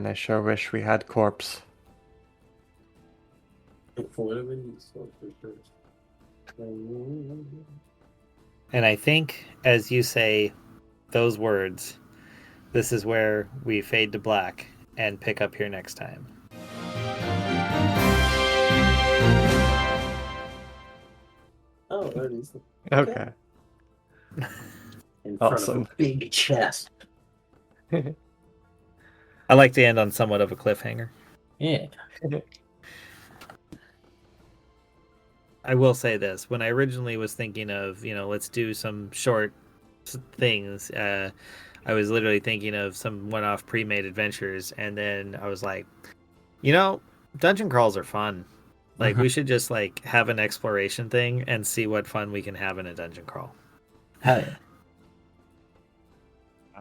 I sure wish we had corpse. What have we useful for first? And I think as you say those words, this is where we fade to black and pick up here next time. Oh, there it is. Okay. In front Awesome. of a big chest. I like to end on somewhat of a cliffhanger. Yeah. I will say this. When I originally was thinking of, let's do some short things, I was literally thinking of some one-off pre-made adventures, and then I was like, dungeon crawls are fun. Like, we should just, have an exploration thing and see what fun we can have in a dungeon crawl. Hell yeah.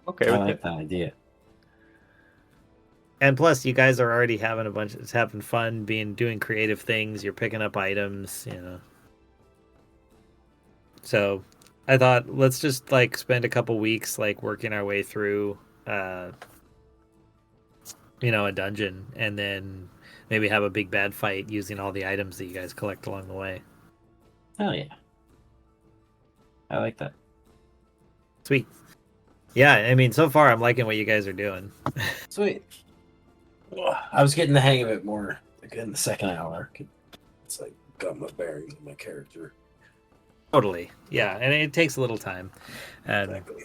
Okay I with like it. that idea. And plus, you guys are already having having fun, doing creative things. You're picking up items, So, I thought let's just spend a couple weeks working our way through, a dungeon, and then maybe have a big bad fight using all the items that you guys collect along the way. Hell yeah. I like that. Sweet. Yeah, I mean, so far I'm liking what you guys are doing. Sweet. I was getting the hang of it more in the second hour. It's got my bearings of my character. Totally. Yeah, and it takes a little time. And Exactly.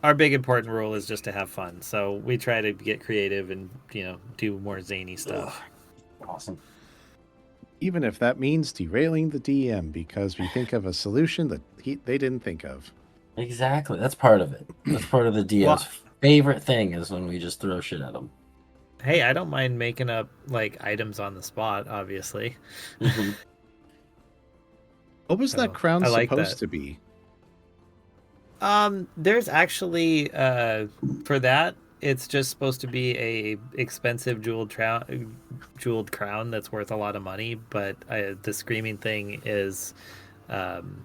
our big important rule is just to have fun. So we try to get creative and, do more zany stuff. Awesome. Even if that means derailing the DM because we think of a solution that they didn't think of. Exactly. That's part of it. That's part of the DM's favorite thing is when we just throw shit at them. Hey, I don't mind making up items on the spot, obviously. Mm-hmm. What was that crown I like supposed that. to be? There's actually for that it's just supposed to be a expensive jeweled crown that's worth a lot of money, but the screaming thing is an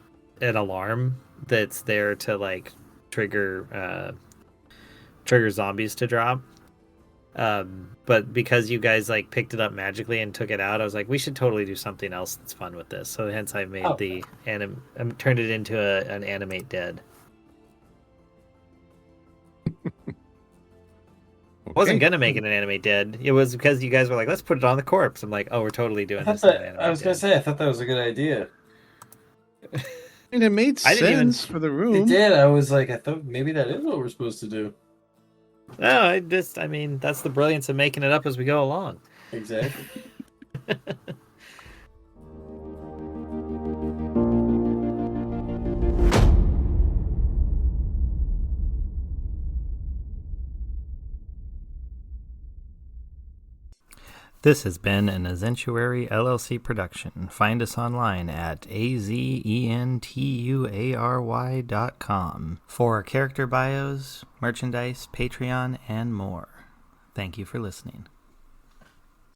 alarm that's there to trigger zombies to drop. But because you guys picked it up magically and took it out, I was like, we should totally do something else that's fun with this. So hence I made turned it into an animate dead. I wasn't gonna make it an animate dead. It was because you guys were like, let's put it on the corpse. I'm like, oh, we're totally doing this. I was gonna say, I thought that was a good idea. I mean, it made I didn't even- sense for the room. It did. I was like, I thought maybe that is what we're supposed to do. No, that's the brilliance of making it up as we go along. Exactly. This has been an Azentuary LLC production. Find us online at azentuary.com for our character bios, merchandise, Patreon, and more. Thank you for listening.